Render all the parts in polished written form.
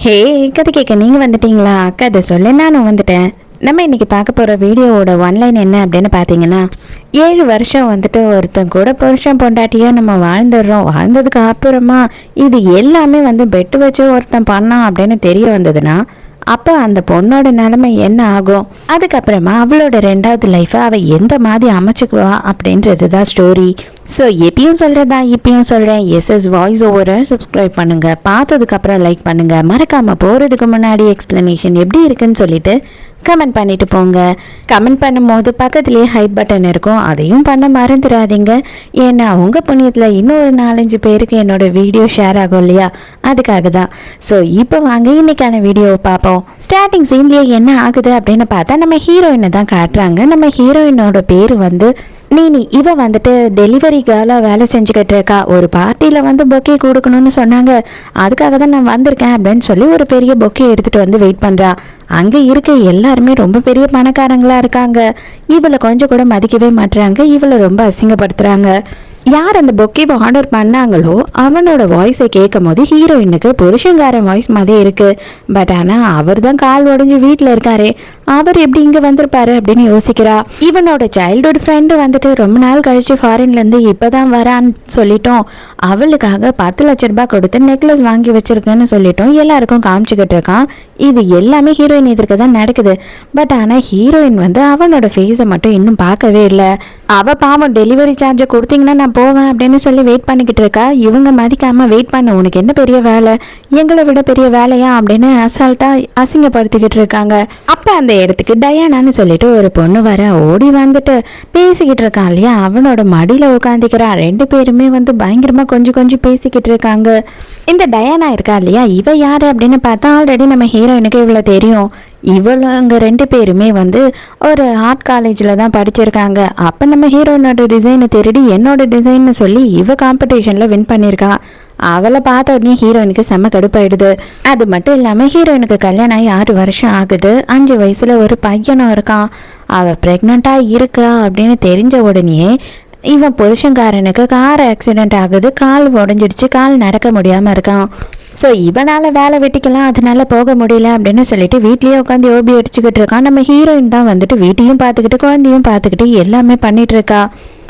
ஹே, கதை கேட்க நீங்கள் வந்துட்டீங்களா? கதை சொல்ல நானும் வந்துட்டேன். நம்ம இன்னைக்கு பார்க்க போகிற வீடியோவோட ஒன்லைன் என்ன அப்படின்னு பார்த்தீங்கன்னா, 7 வருஷம் வந்துட்டு ஒருத்தன் கூட புருஷன் பொண்டாட்டியாக நம்ம வாழ்ந்துடுறோம். வாழ்ந்ததுக்கு அப்புறமா இது எல்லாமே வந்து பெட்டு வச்சு ஒருத்தன் பண்ணான் அப்படின்னு தெரிய வந்ததுன்னா அப்போ அந்த பொண்ணோட நிலைமை என்ன ஆகும்? அதுக்கப்புறமா அவளோட 2வது லைஃப்பை அவள் எந்த மாதிரி அமைச்சுக்குவா அப்படின்றது தான் ஸ்டோரி. ஸோ எப்பயும் சொல்கிறதா இப்பயும் சொல்கிறேன், எஸ்எஸ் வாய்ஸ் ஓவரை சப்ஸ்கிரைப் பண்ணுங்கள், பார்த்ததுக்கப்புறம் லைக் பண்ணுங்கள், மறக்காமல் போகிறதுக்கு முன்னாடி எக்ஸ்ப்ளனேஷன் எப்படி இருக்குன்னு சொல்லிட்டு கமெண்ட் பண்ணிட்டு போங்க. கமெண்ட் பண்ணும்போது பக்கத்துலேயே ஹைப் பட்டன் இருக்கும், அதையும் பண்ண மறந்துடாதீங்க. ஏன்னா உங்கள் புண்ணியத்தில் இன்னொரு 4-5 பேருக்கு என்னோட வீடியோ ஷேர் ஆகும் இல்லையா, அதுக்காக தான். ஸோ இப்போ வாங்க இன்னைக்கான வீடியோவை பார்ப்போம். ஸ்டார்டிங் சீன்லேயே என்ன ஆகுது அப்படின்னு பார்த்தா நம்ம ஹீரோயினை தான் காட்டுறாங்க. நம்ம ஹீரோயினோட பேர் வந்து நீனி. இவ வந்துட்டு டெலிவரி கேர்லாக வேலை செஞ்சுக்கிட்டு இருக்கா. ஒரு பார்ட்டியில் வந்து பொக்கே கொடுக்கணும்னு சொன்னாங்க, அதுக்காக தான் நான் வந்திருக்கேன் அப்படின்னு சொல்லி ஒரு பெரிய பொக்கே எடுத்துகிட்டு வந்து வெயிட் பண்ணுறா. அங்கே இருக்க எல்லாருமே ரொம்ப பெரிய பணக்காரங்களாக இருக்காங்க. இவளை கொஞ்சம் கூட மதிக்கவே மாட்டுறாங்க, இவளை ரொம்ப அசிங்கப்படுத்துகிறாங்க. யார் அந்த பொக்கேவை ஆர்டர் பண்ணாங்களோ அவனோட வாய்ஸை கேட்கும் போது ஹீரோயினுக்கு புருஷங்காரன் வாய்ஸ் மாதிரி இருக்கு. பட் ஆனால் அவர் தான் கால் உடஞ்சி வீட்டில் இருக்காரு, அவர் எப்படி இங்கே வந்திருப்பாரு அப்படின்னு யோசிக்கிறா. இவனோட சைல்டுஹுட் ஃப்ரெண்டு வந்துட்டு ரொம்ப நாள் கழிச்சு ஃபாரின்லேருந்து இப்போ தான் வரான்னு சொல்லிட்டோம். அவளுக்காக 10 லட்ச ரூபாய் கொடுத்து நெக்லஸ் வாங்கி வச்சிருக்கேன்னு சொல்லிட்டோம் எல்லாருக்கும் காமிச்சிக்கிட்டு இருக்கான். இது எல்லாமே ஹீரோயின் எதிர்க்க தான் நடக்குது. பட் ஆனால் ஹீரோயின் வந்து அவனோட ஃபேஸை மட்டும் இன்னும் பார்க்கவே இல்லை. அவள் பாவம் டெலிவரி சார்ஜை கொடுத்தீங்கன்னா நான் போவேன் அப்படின்னு சொல்லி வெயிட் பண்ணிக்கிட்டு இருக்கா. இவங்க மதிக்காமல் வெயிட் பண்ண, உனக்கு என்ன பெரிய வேலை, எங்களை விட பெரிய வேலையா அப்படின்னு அசால்ட்டாக அசிங்கப்படுத்திக்கிட்டு இருக்காங்க. அப்போ அந்த இடத்துக்கு டயானான்னு சொல்லிட்டு ஒரு பொண்ணு வர ஓடி வந்துட்டு பேசிக்கிட்டு இருக்கான் இல்லையா, அவனோட மடியில் உட்காந்துக்கிறா. 2 பேருமே வந்து பயங்கரமாக கொஞ்சம் பேசிக்கிட்டு இருக்காங்க. இந்த டயானா இருக்கா இல்லையா, இவ யாரு அப்படின்னு பார்த்தா ஆல்ரெடி நம்ம ஹீரோயினுக்கு இவ்வளோ தெரியும். இவங்க 2 பேருமே வந்து ஒரு ஆர்ட் காலேஜில் தான் படிச்சிருக்காங்க. அப்போ நம்ம ஹீரோயினோட டிசைனை திருடி என்னோட டிசைன்னு சொல்லி இவ காம்படிஷனில் வின் பண்ணியிருக்கா. அவளை பார்த்த உடனே ஹீரோயினுக்கு செம்ம கடுப்பாயிடுது. அது மட்டும் இல்லாமல் ஹீரோயினுக்கு கல்யாணம் ஆகி 6 வருஷம் ஆகுது. 5 வயசில் ஒரு பையனும் இருக்கான். அவள் ப்ரெக்னெண்ட்டாக இருக்கா அப்படின்னு தெரிஞ்ச உடனே இவன் புருஷங்காரனுக்கு கார் ஆக்சிடென்ட் ஆகுது, கால் உடஞ்சிடுச்சு, கால் நடக்க முடியாமல் இருக்கான். ஸோ இவனால் வேலை வெட்டிக்கலாம், அதனால போக முடியல அப்படின்னு சொல்லிட்டு வீட்லேயே உட்காந்து ஓபி அடிச்சுக்கிட்டு இருக்கான். நம்ம ஹீரோயின் தான் வந்துட்டு வீட்டையும் பார்த்துக்கிட்டு குழந்தையும் பார்த்துக்கிட்டு எல்லாமே பண்ணிட்டு இருக்கா.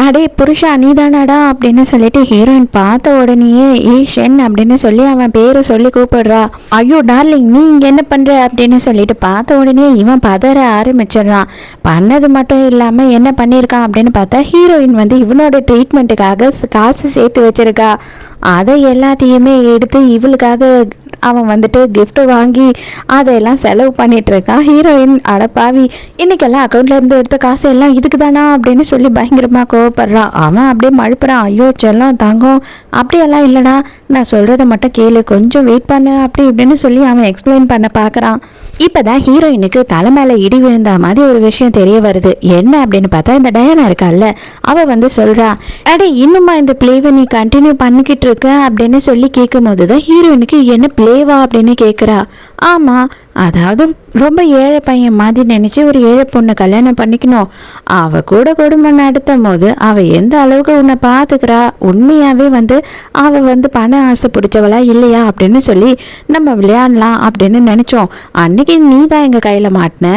அடே புருஷா நீதானாடா அப்படின்னு சொல்லிட்டு ஹீரோயின் பார்த்த உடனேயே ஷென் அப்படின்னு சொல்லி அவன் பேரை சொல்லி கூப்பிடுறா. ஐயோ டார்லிங் நீ இங்கே என்ன பண்ணுற அப்படின்னு சொல்லிட்டு பார்த்த உடனே இவன் பதற ஆரம்பிச்சிடறான். பண்ணது மட்டும் இல்லாமல் என்ன பண்ணியிருக்கான் அப்படின்னு பார்த்தா ஹீரோயின் வந்து இவனோட ட்ரீட்மெண்ட்டுக்காக காசு சேர்த்து வச்சிருக்கா. அதை எல்லாத்தையுமே எடுத்து இவளுக்காக அவன் வந்துட்டு கிஃப்ட் வாங்கி அதையெல்லாம் செலவு பண்ணிட்டு இருக்கான். ஹீரோயின் அடப்பாவி இன்னைக்கெல்லாம் அக்கௌண்ட்லேருந்து எடுத்த காசு எல்லாம் இதுக்கு தானா அப்படின்னு சொல்லி பயங்கரமாக கோவப்படுறான். அவன் அப்படியே மழுப்புறான், ஐயோ செல்லம் தங்கம் அப்படியெல்லாம் இல்லைடா, நான் சொல்கிறத மட்டும் கேளு, கொஞ்சம் வெயிட் பண்ணு அப்படி இப்படின்னு சொல்லி அவன் எக்ஸ்பிளைன் பண்ண பார்க்குறான். இப்போ தான் ஹீரோயினுக்கு தலை மேலே இடி விழுந்த மாதிரி ஒரு விஷயம் தெரிய வருது. என்ன அப்படின்னு பார்த்தா இந்த டயானா இருக்கால்ல, அவள் வந்து சொல்கிறா, அடே இன்னுமா இந்த பிளேவை நீ கண்டினியூ பண்ணிக்கிட்டு இருக்க அப்படின்னு சொல்லி கேட்கும் போது தான் ஹீரோயினுக்கு என்ன பிளேவா அப்படின்னு கேட்குறா. ஆமாம், அதாவது ரொம்ப ஏழை பையன் மாதிரி நினச்சி ஒரு ஏழை பொண்ணை கல்யாணம் பண்ணிக்கணும், அவள் கூட குடும்பம் நடத்தும் போது அவள் எந்த அளவுக்கு உன்னை பார்த்துக்கிறா, உண்மையாகவே வந்து அவள் வந்து பண ஆசை பிடிச்சவளா இல்லையா அப்படின்னு சொல்லி நம்ம விளையாடலாம் அப்படின்னு நினச்சோம். அன்னைக்கு நீ தான் எங்கள் கையில் மாட்டின,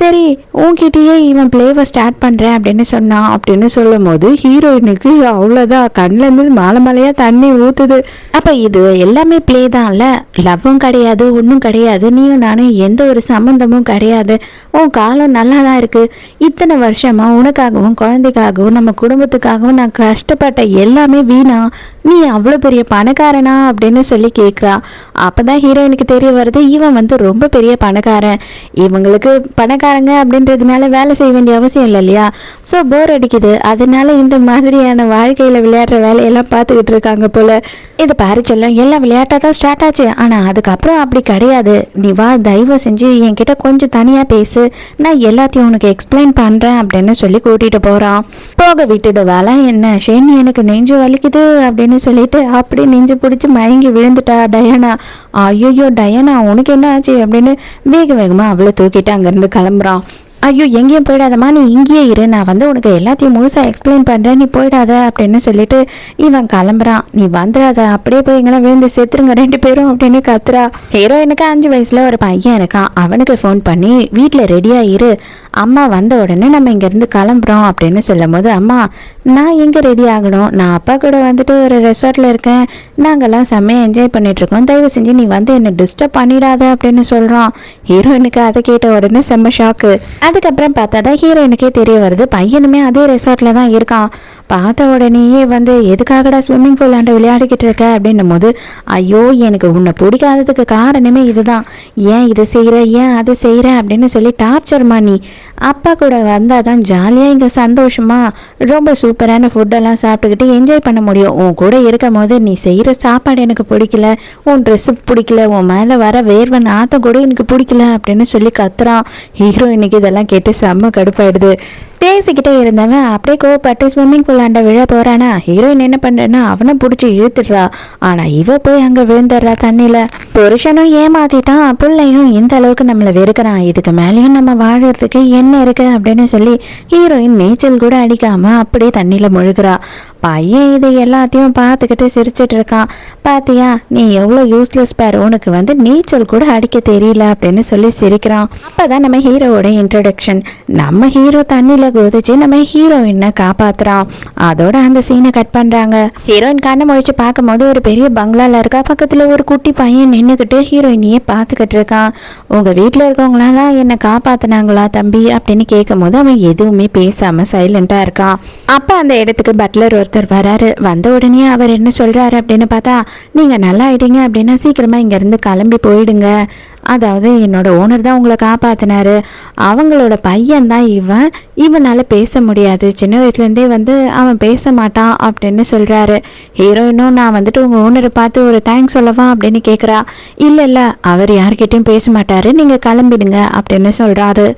சரி உன்கிட்டயே இவன் பிளேவை ஸ்டார்ட் பண்ணுறேன் அப்படின்னு சொன்னான் அப்படின்னு சொல்லும் போது ஹீரோயினுக்கு அவ்வளோதான், கண்ணிலேருந்து மலையாக தண்ணி ஊற்றுது. அப்போ இது எல்லாமே பிளே தான்ல, லவ்வும் கிடையாது ஒன்றும் கிடையாது, நீயும் நானும் எந்த ஒரு சம்பந்தமும் கிடையாது, உன் காலம் நல்லா தான் இருக்கு, இத்தனை வருஷமா உனக்காகவும் குழந்தைக்காகவும் நம்ம குடும்பத்துக்காகவும் நான் கஷ்டப்பட்ட எல்லாமே வீணா, நீ அவ்வளோ பெரிய பணக்காரனா அப்படின்னு சொல்லி கேட்குறா. அப்போதான் ஹீரோயினுக்கு தெரிய வருது இவன் வந்து ரொம்ப பெரிய பணக்காரன். இவங்களுக்கு பணக்காரங்க அப்படின்றதுனால வேலை செய்ய வேண்டிய அவசியம் இல்லை இல்லையா, ஸோ போர் அடிக்குது, அதனால இந்த மாதிரியான வாழ்க்கையில் விளையாடுற வேலையெல்லாம் பார்த்துக்கிட்டு இருக்காங்க போல. இது பாரு செல்லம், எல்லாம் விளையாட்டாக தான் ஸ்டார்ட் ஆச்சு, ஆனால் அதுக்கப்புறம் அப்படி கிடையாது, நீ வா தயவு செஞ்சு என்கிட்ட கொஞ்சம் தனியாக பேசு, நான் எல்லாத்தையும் உனக்கு எக்ஸ்பிளைன் பண்ணுறேன் அப்படின்னு சொல்லி கூட்டிகிட்டு போகிறான். போக விட்டுடு வேலை என்ன ஷேன், எனக்கு நெஞ்சு வலிக்குது அப்படின்னு சொல்லிட்டு அப்படி நெஞ்சு பிடிச்சி மயங்கி விழுந்துட்டா டயானா. ஐயோ டயானா உனக்கு என்ன ஆச்சு அப்படின்னு வேகமாக அவளை தூக்கிட்டு அங்கேருந்து கிளம்புறான். ஐயோ எங்கேயும் போயிடாதம்மா, நீ இங்கேயே இரு, நான் வந்து உனக்கு எல்லாத்தையும் முழுசாக எக்ஸ்பிளைன் பண்ணுறேன், நீ போயிடாத அப்படின்னு சொல்லிட்டு இவன் கிளம்புறான். நீ வந்துடாத, அப்படியே போய் எங்கன்னா விழுந்து செத்துருங்க 2 பேரும் அப்படின்னு கத்துறா. ஹீரோயினுக்கு 5 வயசுல ஒரு பையன் இருக்கான். அவனுக்கு ஃபோன் பண்ணி வீட்டில் ரெடியா இரு, அம்மா வந்த உடனே நம்ம இங்கேருந்து கிளம்புறோம் அப்படின்னு சொல்லும் போது, அம்மா நான் எங்கே ரெடி ஆகணும், நான் அப்பா கூட வந்துட்டு ஒரு ரெசார்ட்டில் இருக்கேன், நாங்கள்லாம் செம்மையாக என்ஜாய் பண்ணிகிட்ருக்கோம், தயவு செஞ்சு நீ வந்து என்னை டிஸ்டர்ப் பண்ணிடாத அப்படின்னு சொல்கிறான். ஹீரோயினுக்கு அதை கேட்ட உடனே செம்ம ஷாக்கு. அதுக்கப்புறம் பார்த்தா தான் ஹீரோயினுக்கே தெரிய வருது பையனுமே அதே ரெசார்ட்டில் தான் இருக்கான். பார்த்த உடனேயே வந்து எதுக்காகடா ஸ்விம்மிங் பூல் ஆண்டு விளையாடிக்கிட்டு இருக்க அப்படின்னும் போது, ஐயோ எனக்கு உன்னை பிடிக்காததுக்கு காரணமே இதுதான், ஏன் இதை செய்கிற ஏன் அதை செய்கிற அப்படின்னு சொல்லி டார்ச்சர்மா, நீ அப்பா கூட வந்தால் தான் ஜாலியாக இங்கே சந்தோஷமாக ரொம்ப சூப்பரான ஃபுட்டெல்லாம் சாப்பிட்டுக்கிட்டு என்ஜாய் பண்ண முடியும். உன் கூட இருக்கும் போது நீ செய்கிற சாப்பாடு எனக்கு பிடிக்கல, உன் ட்ரெஸ்ஸு பிடிக்கல, உன் மேலே வர வேர்வை நாத்தம் கூட எனக்கு பிடிக்கல அப்படின்னு சொல்லி கத்துறான். ஹீரோயினுக்கு இதெல்லாம் கேட்டு செம்ம கடுப்பாயிடுது. பேசிக்கிட்டே இருந்தவன் அப்படியே கோவப்பட்டு ஸ்விம்மிங் பூல் ஆண்ட விழ போறானா. ஹீரோயின் என்ன பண்றேன்னா அவனை பிடிச்சி இழுத்துடுறா. ஆனா இவ போய் அங்க விழுந்துடுறா தண்ணியில. புருஷனும் ஏமாத்திட்டான், பிள்ளையும் இந்த அளவுக்கு நம்மளை வெறுக்கிறான், இதுக்கு மேலேயும் நம்ம வாழறதுக்கு என்ன இருக்கு அப்படின்னு சொல்லி ஹீரோயின் நீச்சல் கூட அடிக்காம அப்படியே தண்ணியில முழுகிறா. பையன் இது எல்லாத்தையும் பார்த்துக்கிட்டு சிரிச்சிட்டு இருக்கான். பாத்தியா நீ எவ்வளோ யூஸ்லெஸ் பேர், உனக்கு வந்து நீச்சல் கூட அடிக்க தெரியல அப்படின்னு சொல்லி சிரிக்கிறான். அப்பதான் நம்ம ஹீரோவோட இன்ட்ரடக்ஷன். நம்ம ஹீரோ தண்ணியில குதிச்சு நம்ம ஹீரோயினை காப்பாத்துறான். அதோட அந்த சீனை கட் பண்றாங்க. ஹீரோயின் கண்ணை முழிச்சு பார்க்கும் போது ஒரு பெரிய பங்களால இருக்கா. பக்கத்துல ஒரு குட்டி பையன் நின்றுக்கிட்டு ஹீரோயினையே பார்த்துக்கிட்டு இருக்கான். உங்க வீட்டுல இருக்கவங்களா தான் என்னை காப்பாத்தினாங்களா தம்பி அப்படின்னு கேட்கும் போது அவன் எதுவுமே பேசாம சைலண்டா இருக்கான். அப்ப அந்த இடத்துக்கு பட்லர் ஒருத்தர் வராரு. வந்த உடனே அவர் என்ன சொல்றாரு அப்படின்னு பார்த்தா, நீங்க நல்லா ஆயிட்டீங்க அப்படின்னா சீக்கிரமா இங்க இருந்து கிளம்பி போயிடுங்க, அதாவது என்னோட ஓனர் தான் உங்களை காப்பாத்தினாரு, அவங்களோட பையன் தான் இவனால பேச முடியாது, சின்ன வயசுலேருந்தே வந்து அவன் பேச மாட்டான் அப்படின்னு சொல்கிறாரு. ஹீரோயினும் நான் வந்துட்டு உங்கள் ஓனரை பார்த்து ஒரு தேங்க்ஸ் சொல்லவா அப்படின்னு கேட்குறா. இல்லை அவர் யார்கிட்டையும் பேச மாட்டாரு, நீங்கள் கிளம்பிடுங்க அப்படின்னு சொல்கிறாரு.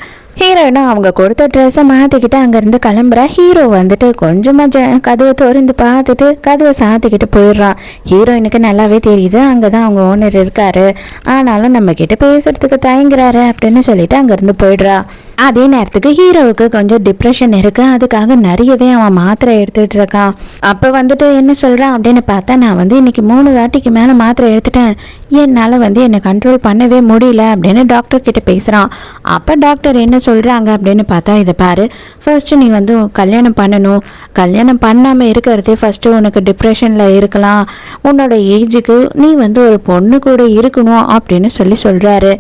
ஹீரோயினும் அவங்க கொடுத்த ட்ரெஸ்ஸை மாற்றிக்கிட்டு அங்கேருந்து கிளம்புறா. ஹீரோ வந்துட்டு கொஞ்சமாக கதவை திறந்து பார்த்துட்டு கதவை சாத்திக்கிட்டு போயிடுறான். ஹீரோயினுக்கு நல்லாவே தெரியுது அங்கே தான் அவங்க ஓனர் இருக்காரு, ஆனாலும் நம்மக்கிட்ட பேசுறதுக்கு தயங்குறாரு அப்படின்னு சொல்லிட்டு அங்கேருந்து போயிடுறா. அதே நேரத்துக்கு ஹீரோவுக்கு கொஞ்சம் டிப்ரெஷன் இருக்கு, அதுக்காக நிறையவே அவன் மாத்திரை எடுத்துட்டு இருக்கான். அப்போ வந்துட்டு என்ன சொல்றான் அப்படின்னு பார்த்தா, நான் வந்து இன்னைக்கு 3 வாட்டிக்கு மேலே மாத்திரை எடுத்துட்டேன், என்னால் வந்து என்னை கண்ட்ரோல் பண்ணவே முடியல அப்படின்னு டாக்டர் கிட்ட பேசுகிறான். அப்போ டாக்டர் என்ன சொல்கிறாங்க அப்படின்னு பார்த்தா, இதை பாரு, ஃபர்ஸ்ட்டு நீ வந்து கல்யாணம் பண்ணணும், கல்யாணம் பண்ணாமல் இருக்கிறதே ஃபர்ஸ்ட்டு உனக்கு டிப்ரெஷனில் இருக்கலாம், உன்னோட ஏஜுக்கு நீ வந்து ஒரு பொண்ணு கூட இருக்கணும் அப்படின்னு சொல்கிறாரு.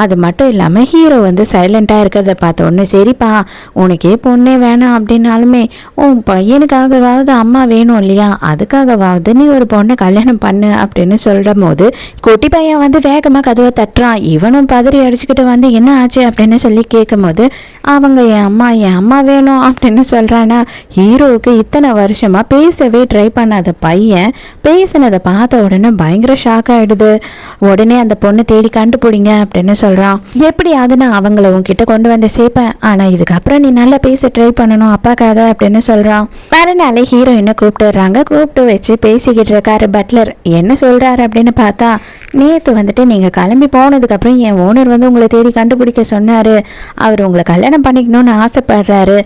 அது மட்டும் இல்லாமல் ஹீரோ வந்து சைலண்ட்டாக இருக்கிறத பார்த்த உடனே, சரிப்பா உனக்கே பொண்ணே வேணாம் அப்படின்னாலுமே உன் பையனுக்காகவாவது அம்மா வேணும் இல்லையா, அதுக்காகவாவது நீ ஒரு பொண்ணை கல்யாணம் பண்ணு அப்படின்னு சொல்கிற போது குட்டி பையன் வந்து வேகமாக கதவை தட்டுறான். இவனும் பதறி அடிச்சுக்கிட்டு வந்து என்ன ஆச்சு அப்படின்னு சொல்லி கேட்கும் போது, அவங்க என் அம்மா வேணும் அப்படின்னு சொல்கிறானா. ஹீரோவுக்கு இத்தனை வருஷமாக பேசவே ட்ரை பண்ணாத பையன் பேசினதை பார்த்த உடனே பயங்கர ஷாக் ஆகிடுது. உடனே அந்த பொண்ணை தேடி கண்டுபிடிங்க அப்படின்னு சொல்கிறான். எப்படியாவது நான் அவங்கள உன்கிட்ட கொண்டு வந்து சேர்ப்பேன், ஆனால் இதுக்கப்புறம் நீ நல்லா பேச ட்ரை பண்ணணும் அப்பாக்காக அப்படின்னு சொல்கிறான். மறுநாளே ஹீரோயினை கூப்பிட்டுறாங்க. கூப்பிட்டு வச்சு பேசிக்கிட்டு இருக்காரு பட்லர். என்ன சொல்கிறாரு அப்படின்னு பார்த்தா, நேற்று வந்துட்டு நீங்கள் கிளம்பி போனதுக்கப்புறம் என் ஓனர் வந்து உங்களை தேடி கண்டுபிடிக்க சொன்னார், அவர் உங்களை கல்யாணம் பண்ணிக்கணும்னு ஆசைப்படுறாரு,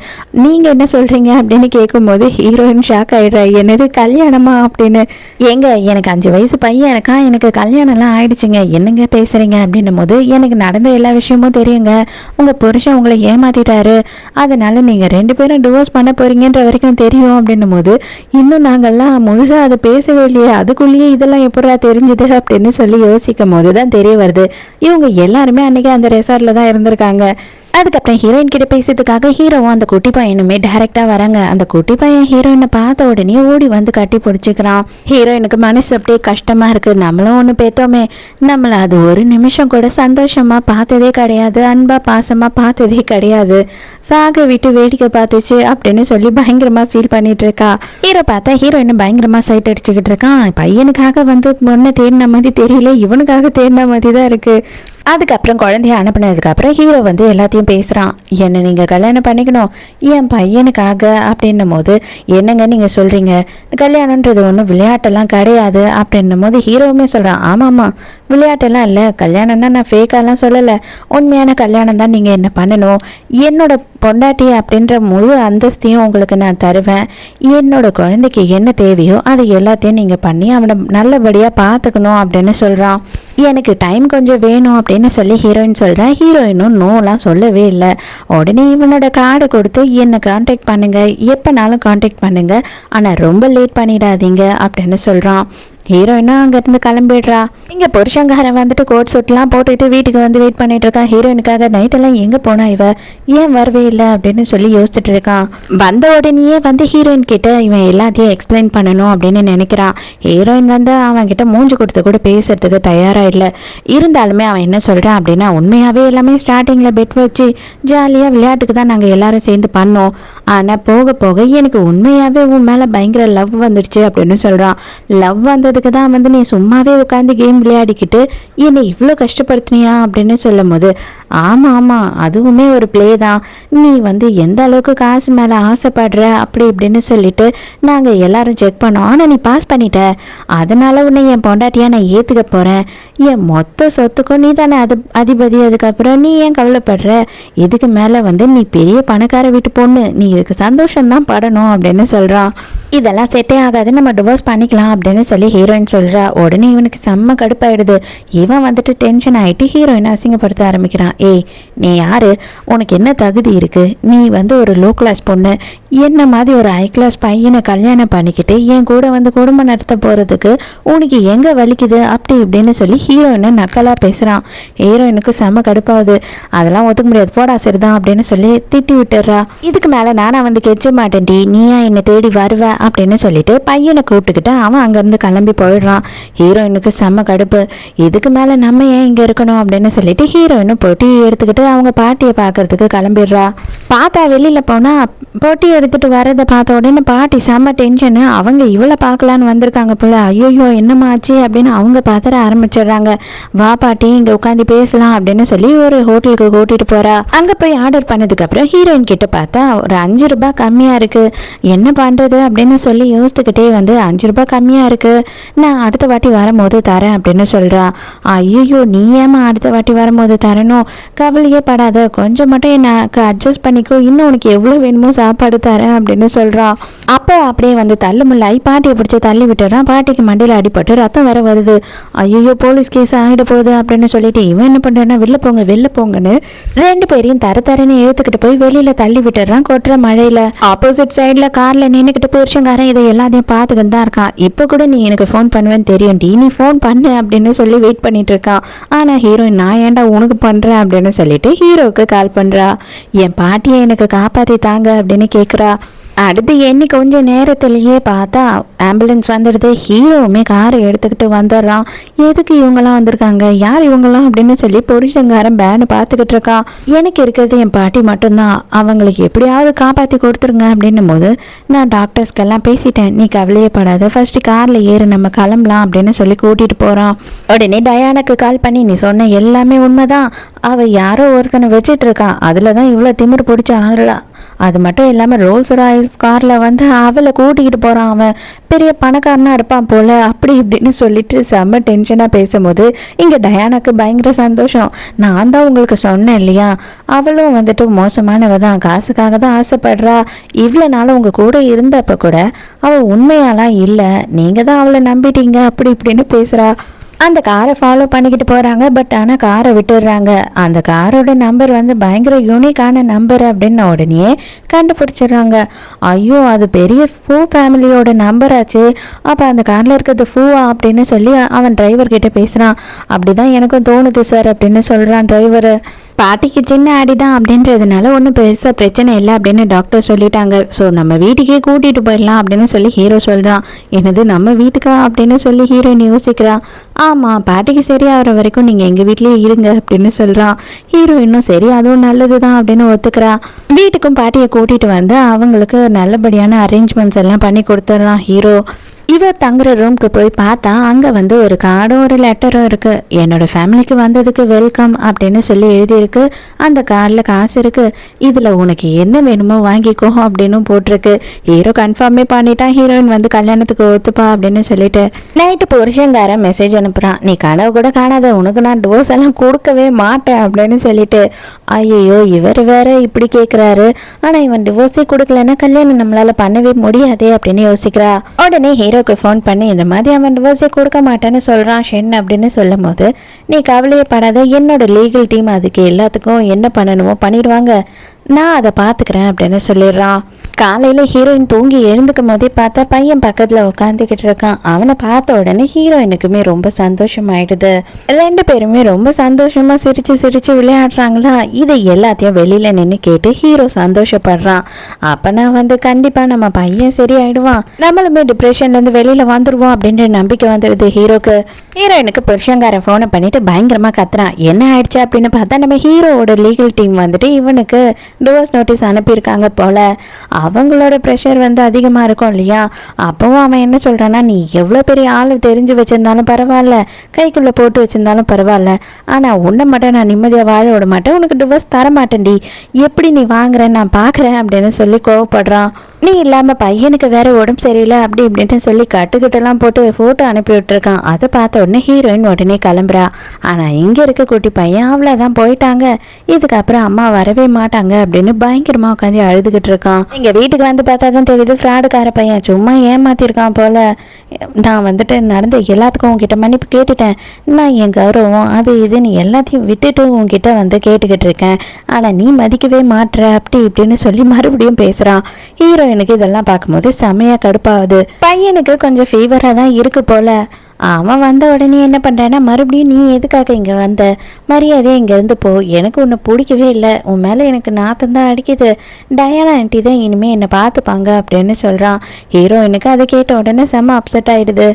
நீங்கள் என்ன சொல்கிறீங்க அப்படின்னு கேட்கும்போது ஹீரோயின் ஷாக் ஆகிடுறா. என்னது கல்யாணமா அப்படின்னு. ஏங்க எனக்கு 5 வயசு பையன் இருக்கா, எனக்கு கல்யாணம்லாம் ஆயிடுச்சுங்க, என்னங்க பேசுகிறீங்க அப்படின்னும் போது, எனக்கு நடந்த எல்லா விஷயமும் தெரியுங்க, உங்கள் புருஷன் உங்களை ஏமாத்திட்டாரு, அதனால நீங்கள் 2 பேரும் டிவோர்ஸ் பண்ண போகிறீங்கன்ற வரைக்கும் தெரியும் அப்படின்னும் போது, இன்னும் நாங்கள்லாம் முழுசாக அதை பேசவே இல்லையே, அதுக்குள்ளேயே இதெல்லாம் எப்படா தெரிஞ்சுது அப்படின்னு சொல்லி யோசிக்கும் போது தான் தெரிய வருது, இவங்க எல்லாருமே அன்றைக்கி அந்த ரெசார்ட்டில் தான் இருந்திருக்காங்க. அதுக்கப்புறம் ஹீரோயின் கிட்ட பேசுறதுக்காக ஹீரோவும் அந்த குட்டி பையனுமே டைரக்டா வராங்க. அந்த குட்டி பையன் ஹீரோயினை பார்த்த உடனே ஓடி வந்து கட்டி பிடிச்சிக்கிறான். ஹீரோயினுக்கு மனசு அப்படியே கஷ்டமா இருக்கு, நம்மளும் ஒன்று பேத்தோமே, நம்மள அது ஒரு நிமிஷம் கூட சந்தோஷமா பார்த்ததே கிடையாது, அன்பா பாசமா பார்த்ததே கிடையாது, சாக விட்டு வேடிக்கை பார்த்துச்சு அப்படின்னு சொல்லி பயங்கரமா ஃபீல் பண்ணிட்டு இருக்கா. ஹீரோ பார்த்தா ஹீரோயினை பயங்கரமா சைட் அடிச்சுக்கிட்டு இருக்கான். பையனுக்காக வந்து பொண்ணை தேடின மாதிரி தெரியல, இவனுக்காக தேடின மாதிரி தான் இருக்கு. அதுக்கப்புறம் குழந்தைய அனுப்பினதுக்கப்புறம் ஹீரோ வந்து எல்லாத்தையும் எல்லாத்தையும் பேசுகிறான். என்னை நீங்கள் கல்யாணம் பண்ணிக்கணும் என் பையனுக்காக அப்படின்னும் போது, என்னங்க நீங்கள் சொல்கிறீங்க, கல்யாணன்றது ஒன்றும் விளையாட்டெல்லாம் கிடையாது அப்படின்னும் போது ஹீரோவுமே சொல்கிறான், ஆமாம்மா விளையாட்டெல்லாம் இல்லை, கல்யாணம்னா நான் ஃபேக்காலாம் சொல்லலை, உண்மையான கல்யாணம் தான் நீங்கள் என்ன பண்ணணும், என்னோட பொண்டாட்டி அப்படின்ற முழு அந்தஸ்தையும் உங்களுக்கு நான் தருவேன், என்னோட குழந்தைக்கு என்ன தேவையோ அதை எல்லாத்தையும் நீங்கள் பண்ணி அவனை நல்லபடியாக பார்த்துக்கணும் அப்படின்னு சொல்கிறான். எனக்கு டைம் கொஞ்சம் வேணும் அப்படின்னு சொல்லி ஹீரோயின் சொல்கிறேன். ஹீரோயினும் நோலாம் சொல்லவே இல்லை. உடனே இவனோட கார்டை கொடுத்து என்னை கான்டாக்ட் பண்ணுங்கள், எப்போனாலும் கான்டாக்ட் பண்ணுங்கள், ஆனால் ரொம்ப லேட் பண்ணிடாதீங்க அப்படின்னு சொல்கிறான். ஹீரோயினும் அங்கேருந்து கிளம்பிடுறா. இங்கே புருஷங்காரன் வந்துட்டு கோட் சூட்லாம் போட்டுக்கிட்டு வீட்டுக்கு வந்து வெயிட் பண்ணிட்டு இருக்கான். ஹீரோயினுக்காக நைட்டெல்லாம் எங்கே போனா இவ, ஏன் வரவே இல்லை அப்படின்னு சொல்லி யோசிச்சுட்டு இருக்கான். வந்த உடனேயே வந்து ஹீரோயின் கிட்ட இவன் எல்லாத்தையும் எக்ஸ்பிளைன் பண்ணணும் அப்படின்னு நினைக்கிறான். ஹீரோயின் வந்து அவன் கிட்ட மூஞ்சி கொடுத்து கூட பேசுறதுக்கு தயாரா இல்லை. இருந்தாலுமே அவன் என்ன சொல்கிறான் அப்படின்னா, உண்மையாகவே எல்லாமே ஸ்டார்டிங்கில் பெட் வச்சு ஜாலியாக விளையாட்டுக்கு தான் நாங்கள் எல்லாரும் சேர்ந்து பண்ணோம், ஆனால் போக போக எனக்கு உண்மையாகவே உன் மேலே பயங்கர லவ் வந்துடுச்சு அப்படின்னு சொல்கிறான். லவ் வந்ததுக்கு தான் வந்து நீ சும்மாவே உட்காந்து கேம் விளையாடிக்கிட்டு என்னை இவ்வளோ கஷ்டப்படுத்தினியா அப்படின்னு சொல்லும் போது, ஆமாம் ஆமாம் அதுவுமே ஒரு பிளே தான், நீ வந்து எந்த அளவுக்கு காசு மேலே ஆசைப்படுற அப்படி இப்படின்னு சொல்லிட்டு நாங்கள் எல்லாரும் செக் பண்ணோம், ஆனால் நீ பாஸ் பண்ணிட்ட, அதனால உன்னை என் பொண்டாட்டியாக நான் ஏற்றுக்க போகிறேன், என் மொத்த சொத்துக்கும் நீ தானே அதிபதி, அதுக்கப்புறம் நீ ஏன் கவலைப்படுற, இதுக்கு மேலே வந்து நீ பெரிய பணக்கார வீட்டு பொண்ணு, நீ இதுக்கு சந்தோஷம்தான் படணும் அப்படின்னு சொல்கிறான். இதெல்லாம் செட்டே ஆகாது, நம்ம டிவோர்ஸ் பண்ணிக்கலாம் அப்படின்னு சொல்லி ஹீரோயின் சொல்கிறா. உடனே இவனுக்கு செம்ம கடுப்பாயிடுது. இவன் வந்துட்டு டென்ஷன் ஆகிட்டு ஹீரோயினை அசிங்கப்படுத்த ஆரம்பிக்கிறான். ஏய் நீ யாரு, உனக்கு என்ன தகுதி இருக்குது, நீ வந்து ஒரு லோ கிளாஸ் பொண்ணு, என்ன மாதிரி ஒரு ஹை கிளாஸ் பையனை கல்யாணம் பண்ணிக்கிட்டு என் கூட வந்து குடும்பம் நடத்த போகிறதுக்கு உனக்கு எங்கே வலிக்குது அப்படி இப்படின்னு சொல்லி ஹீரோயினை நக்கலாக பேசுகிறான். ஹீரோயினுக்கு செம்ம கடுப்பாகுது. அதெல்லாம் ஒத்துக்க முடியாது, போடா சரிதான் அப்படின்னு சொல்லி திட்டி விட்டுறா. இதுக்கு மேலே நானா வந்து கெச்ச மாட்டேன்டி, நீயா என்னை தேடி வருவ அப்படின்னு சொல்லிட்டு பையனை கூப்பிட்டுக்கிட்டு அவன் அங்கேருந்து கிளம்பி போயிடுறான். ஹீரோயினுக்கு செம்ம கடுப்பு. இதுக்கு மேலே நம்ம ஏன் இங்கே இருக்கணும் அப்படின்னு சொல்லிட்டு ஹீரோயினும் பொட்டி எடுத்துக்கிட்டு அவங்க பாட்டியை பார்க்கறதுக்கு கிளம்பிடுறா. பார்த்தா வெளியில் போனால் பொட்டி எடுத்துகிட்டு வரதை பார்த்த உடனே பாட்டி செம்ம டென்ஷனு. அவங்க இவளை பார்க்கலான்னு வந்திருக்காங்க போல. ஐயோயோ என்னமாச்சு அப்படின்னு அவங்க பதற ஆரம்பிச்சிடுறாங்க. வா பாட்டி இங்கே உட்காந்து பேசலாம் அப்படின்னு சொல்லி ஒரு ஹோட்டலுக்கு கூட்டிகிட்டு போகிறா. அங்கே போய் ஆர்டர் பண்ணதுக்கப்புறம் ஹீரோயின் கிட்ட பார்த்தா ஒரு 5 ரூபாய் கம்மியாக இருக்குது, என்ன பண்ணுறது அப்படின்னு சொல்லி யோசித்துக்கிட்டே வந்து 5 ரூபாய் கம்மியாக இருக்குது, நான் அடுத்த வாட்டி வரும்போது தரேன் அப்படின்னு சொல்கிறா. ஐயோ நீ ஏமா அடுத்த வாட்டி வரும்போது தரணும், கவலையே படாத, கொஞ்சம் மட்டும் எனக்கு அட்ஜஸ்ட் பண்ணிக்கோ, இன்னும் உனக்கு எவ்வளோ வேணுமோ சாப்பாடு தரேன் அப்படின்னு சொல்கிறான். அப்போ அப்படியே வந்து தள்ளுமுள்ளாய் பாட்டியை பிடிச்சி தள்ளி விட்டுறான். பாட்டிக்கு மண்டையில் அடிபட்டு ரத்தம் வர வருது. ஐயோ போலீஸ் கேஸ் ஆகிட போகுது அப்படின்னு சொல்லிட்டு இவன் என்ன பண்ணுறான்னா, வெளில போங்கன்னு 2 பேரையும் தரன்னு இழுத்துக்கிட்டு போய் வெளியில் தள்ளி விட்டுறான் கொட்டுற மழையில். ஆப்போசிட் சைடில் காரில் நின்றுக்கிட்டு புருஷங்காரன் இதை எல்லாத்தையும் பார்த்துக்கிட்டு தான் இருக்கான். இப்போ கூட நீ எனக்கு ஃபோன் பண்ணுவேன்னு தெரியும் டி, நீ ஃபோன் பண்ணு அப்படின்னு சொல்லி வெயிட் பண்ணிட்டு இருக்கான். ஆனால் ஹீரோயின் நான் ஏன்டா உனக்கு பண்ணுறேன் அப்படின்னு சொல்லிட்டு ஹீரோவுக்கு கால் பண்ணுறா. என் பாட்டியை எனக்கு காப்பாற்றி தாங்க அப்படின்னு கேட்குறா. அடுத்து எண்ணி கொஞ்சம் நேரத்துலேயே பார்த்தா ஆம்புலன்ஸ் வந்துடுது. ஹீரோவுமே காரை எடுத்துக்கிட்டு வந்துடுறான். எதுக்கு இவங்கெல்லாம் வந்திருக்காங்க, யார் இவங்கெல்லாம் அப்படின்னு சொல்லி புருஷங்காரன் பேனு பார்த்துக்கிட்டு இருக்கான். எனக்கு இருக்கிறது என் பாட்டி மட்டும்தான், அவங்களுக்கு எப்படியாவது காப்பாற்றி கொடுத்துருங்க அப்படின்னும் போது, நான் டாக்டர்ஸ்க்கெல்லாம் பேசிட்டேன், நீ கவலையே படாத, ஃபர்ஸ்ட் காரில் ஏறு நம்ம கிளம்பலாம் அப்படின்னு சொல்லி கூட்டிகிட்டு போகிறான். உடனே டயானாக்கு கால் பண்ணி, நீ சொன்ன எல்லாமே உண்மைதான், அவள் யாரோ ஒருத்தனை வச்சிட்டு இருக்கான், அதில் தான் இவ்வளோ திமிரு பிடிச்சி ஆளலாம், அது மட்டும் இல்லாமல் ரோல்ஸ் ராயல்ஸ் காரில் வந்து அவளை கூட்டிக்கிட்டு போகிறான், அவன் பெரிய பணக்காரனாக இருப்பான் போல் அப்படி இப்படின்னு சொல்லிட்டு செம்ம டென்ஷனாக பேசும்போது இங்கே டயானாக்கு பயங்கர சந்தோஷம். நான் தான் உங்களுக்கு சொன்னேன் இல்லையா, அவளும் வந்துட்டு மோசமானவ தான், காசுக்காக தான் ஆசைப்படுறா, இவ்வளோ நாள் உங்கள் கூட இருந்தப்போ கூட அவள் உண்மையாலாம் இல்லை, நீங்கள் தான் அவளை நம்பிட்டீங்க அப்படி இப்படின்னு பேசுகிறா. அந்த காரை ஃபாலோ பண்ணிக்கிட்டு போகிறாங்க. பட் ஆனால் காரை விட்டுடுறாங்க. அந்த காரோட நம்பர் வந்து பயங்கர யூனிக்கான நம்பர் அப்படின்னு உடனே கண்டுபிடிச்சிடுறாங்க. ஐயோ அது பெரிய ஃபூ ஃபேமிலியோட நம்பர் ஆச்சு, அப்போ அந்த காரில் இருக்கிறது ஃபூவா அப்படின்னு சொல்லி அவன் டிரைவர்கிட்ட பேசுகிறான். அப்படி தான் எனக்கும் தோணுது சார் அப்படின்னு சொல்கிறான் டிரைவரு. பாட்டிக்கு சின்ன அடி தான் அப்படின்றதுனால ஒன்றும் பெருசாக பிரச்சனை இல்லை அப்படின்னு டாக்டர் சொல்லிட்டாங்க. ஸோ நம்ம வீட்டுக்கே கூட்டிகிட்டு போயிடலாம் அப்படின்னு சொல்லி ஹீரோ சொல்கிறான். என்னது நம்ம வீட்டுக்கா அப்படின்னு சொல்லி ஹீரோயின் யோசிக்கிறான். ஆமாம் பாட்டிக்கு சரியாகிற வரைக்கும் நீங்கள் எங்கள் வீட்லேயே இருங்க அப்படின்னு சொல்கிறான். ஹீரோயினும் சரி அதுவும் நல்லது தான் அப்படின்னு ஒத்துக்கிறா. வீட்டுக்கும் பாட்டியை கூட்டிகிட்டு வந்து அவங்களுக்கு நல்லபடியான அரேஞ்ச்மெண்ட்ஸ் எல்லாம் பண்ணி கொடுத்துட்றான் ஹீரோ. இவ தங்குற ரூம்க்கு போய் பார்த்தா அங்கே வந்து ஒரு கார்டும் ஒரு லெட்டரும் இருக்குது. என்னோட ஃபேமிலிக்கு வந்ததுக்கு வெல்கம் அப்படின்னு சொல்லி எழுதியிருக்கு. அந்த கார்டில் காசு இருக்குது, இதில் உனக்கு என்ன வேணுமோ வாங்கிக்கோ அப்படின்னு போட்டிருக்கு. ஹீரோ கன்ஃபார்மே பண்ணிட்டா. ஹீரோயின் வந்து கல்யாணத்துக்கு ஒத்துப்பா அப்படின்னு சொல்லிட்டு நைட்டு புருஷங்காரன் மெசேஜ் அனுப்புகிறான். நீ கனவு கூட காணாத, உனக்கு நான் டிவோர்ஸ் எல்லாம் கொடுக்கவே மாட்டேன் அப்படின்னு சொல்லிட்டு. ஐயோ இவர் வேற இப்படி கேட்குறாரு. ஆனால் இவன் டிவோர்ஸே கொடுக்கலன்னா கல்யாணம் நம்மளால் பண்ணவே முடியாதே அப்படின்னு யோசிக்கிறா. உடனே ஹீரோக்கு ஃபோன் பண்ணி இந்த மாதிரி அவன் டிவோர்ஸே கொடுக்க மாட்டேன்னு சொல்கிறான் ஷென் அப்படின்னு சொல்லும் போது, நீ கவலையே படாத, என்னோட லீகல் டீம் அதுக்கு எல்லாத்துக்கும் என்ன பண்ணணுமோ பண்ணிடுவாங்க, நான் அதை பார்த்துக்கிறேன் அப்படின்னு சொல்லிடுறான். காலையில் ஹீரோயின் தூங்கி எழுந்துக்கும் போதே பார்த்தா பையன் பக்கத்தில் உட்காந்துக்கிட்டு இருக்கான். அவனை பார்த்த உடனே ஹீரோயினுக்குமே ரொம்ப சந்தோஷமாயிடுது. ரெண்டு பேருமே ரொம்ப சந்தோஷமாக சிரித்து சிரித்து விளையாடுறாங்களா. இதை எல்லாத்தையும் வெளியில் நின்று கேட்டு ஹீரோ சந்தோஷப்படுறான். அப்போ நான் வந்து கண்டிப்பாக நம்ம பையன் சரியாயிடுவான், நம்மளுமே டிப்ரெஷன்லேருந்து வெளியில் வந்துடுவோம் அப்படின்ற நம்பிக்கை வந்துடுது ஹீரோக்கு. ஹீரோயினுக்கு புருஷங்காரன் ஃபோனை பண்ணிட்டு பயங்கரமாக கத்துறான். என்ன ஆயிடுச்சு அப்படின்னு பார்த்தா நம்ம ஹீரோவோட லீகல் டீம் வந்துட்டு இவனுக்கு டிவோர்ஸ் நோட்டீஸ் அனுப்பியிருக்காங்க போல். அவங்களோட ப்ரெஷர் வந்து அதிகமாக இருக்கும் இல்லையா. அப்போவும் அவன் என்ன சொல்கிறான்னா, நீ எவ்வளோ பெரிய ஆள் தெரிஞ்சு வச்சுருந்தாலும் பரவாயில்ல, கைக்குள்ளே போட்டு வச்சுருந்தாலும் பரவாயில்ல, ஆனால் உன்னை மட்டும் நான் நிம்மதியாக வாழ விட மாட்டேன், உனக்கு டிவோர்ஸ் தர மாட்டேன்டி, எப்படி நீ வாங்குறேன் நான் பார்க்குறேன் அப்படின்னு சொல்லி கோவப்படுறான். நீ இல்லாமல் பையனுக்கு வேற உடம்பு சரியில்லை அப்படி இப்படின்ட்டு சொல்லி கட்டுக்கிட்டெல்லாம் போட்டு ஃபோட்டோ அனுப்பி விட்டுருக்கான். அதை பார்த்த உடனே ஹீரோயின் உடனே கிளம்புறா. ஆனால் இங்கே இருக்க குட்டி பையன் அவ்வளோதான் போயிட்டாங்க, இதுக்கப்புறம் அம்மா வரவே மாட்டாங்க அப்படின்னு பயங்கரமாக உட்காந்து அழுதுகிட்டு இருக்கான். எங்கள் வீட்டுக்கு வந்து பார்த்தா தான் தெரியுது ஃப்ராடுக்கார பையன் சும்மா ஏமாத்திருக்கான் போல். நான் வந்துட்டு நடந்த எல்லாத்துக்கும் உங்ககிட்ட மன்னிப்பு கேட்டுட்டேன், நான் என் கௌரவம் அது இதுன்னு எல்லாத்தையும் விட்டுட்டு உங்ககிட்ட வந்து கேட்டுக்கிட்டு இருக்கேன், ஆனால் நீ மதிக்கவே மாட்டுற அப்படி இப்படின்னு சொல்லி மறுபடியும் பேசுகிறான். ஹீரோயினுக்கு இதெல்லாம் பார்க்கும்போது செமையாக கடுப்பாகுது. பையனுக்கு கொஞ்சம் ஃபீவராக தான் இருக்கு போல். அவன் வந்த உடனே என்ன பண்ணுறான்னா, மறுபடியும் நீ எதுக்காக இங்கே வந்த, மரியாதையே இங்கேருந்து போ, எனக்கு உன்னை பிடிக்கவே இல்லை, உன் மேலே எனக்கு நாத்தம் தான் அடிக்குது, டயானா ஆண்டி தான் இனிமேல் என்னை பார்த்துப்பாங்க அப்படின்னு சொல்கிறான். ஹீரோயினுக்கு அதை கேட்ட உடனே செம்ம அப்செட் ஆகிடுது.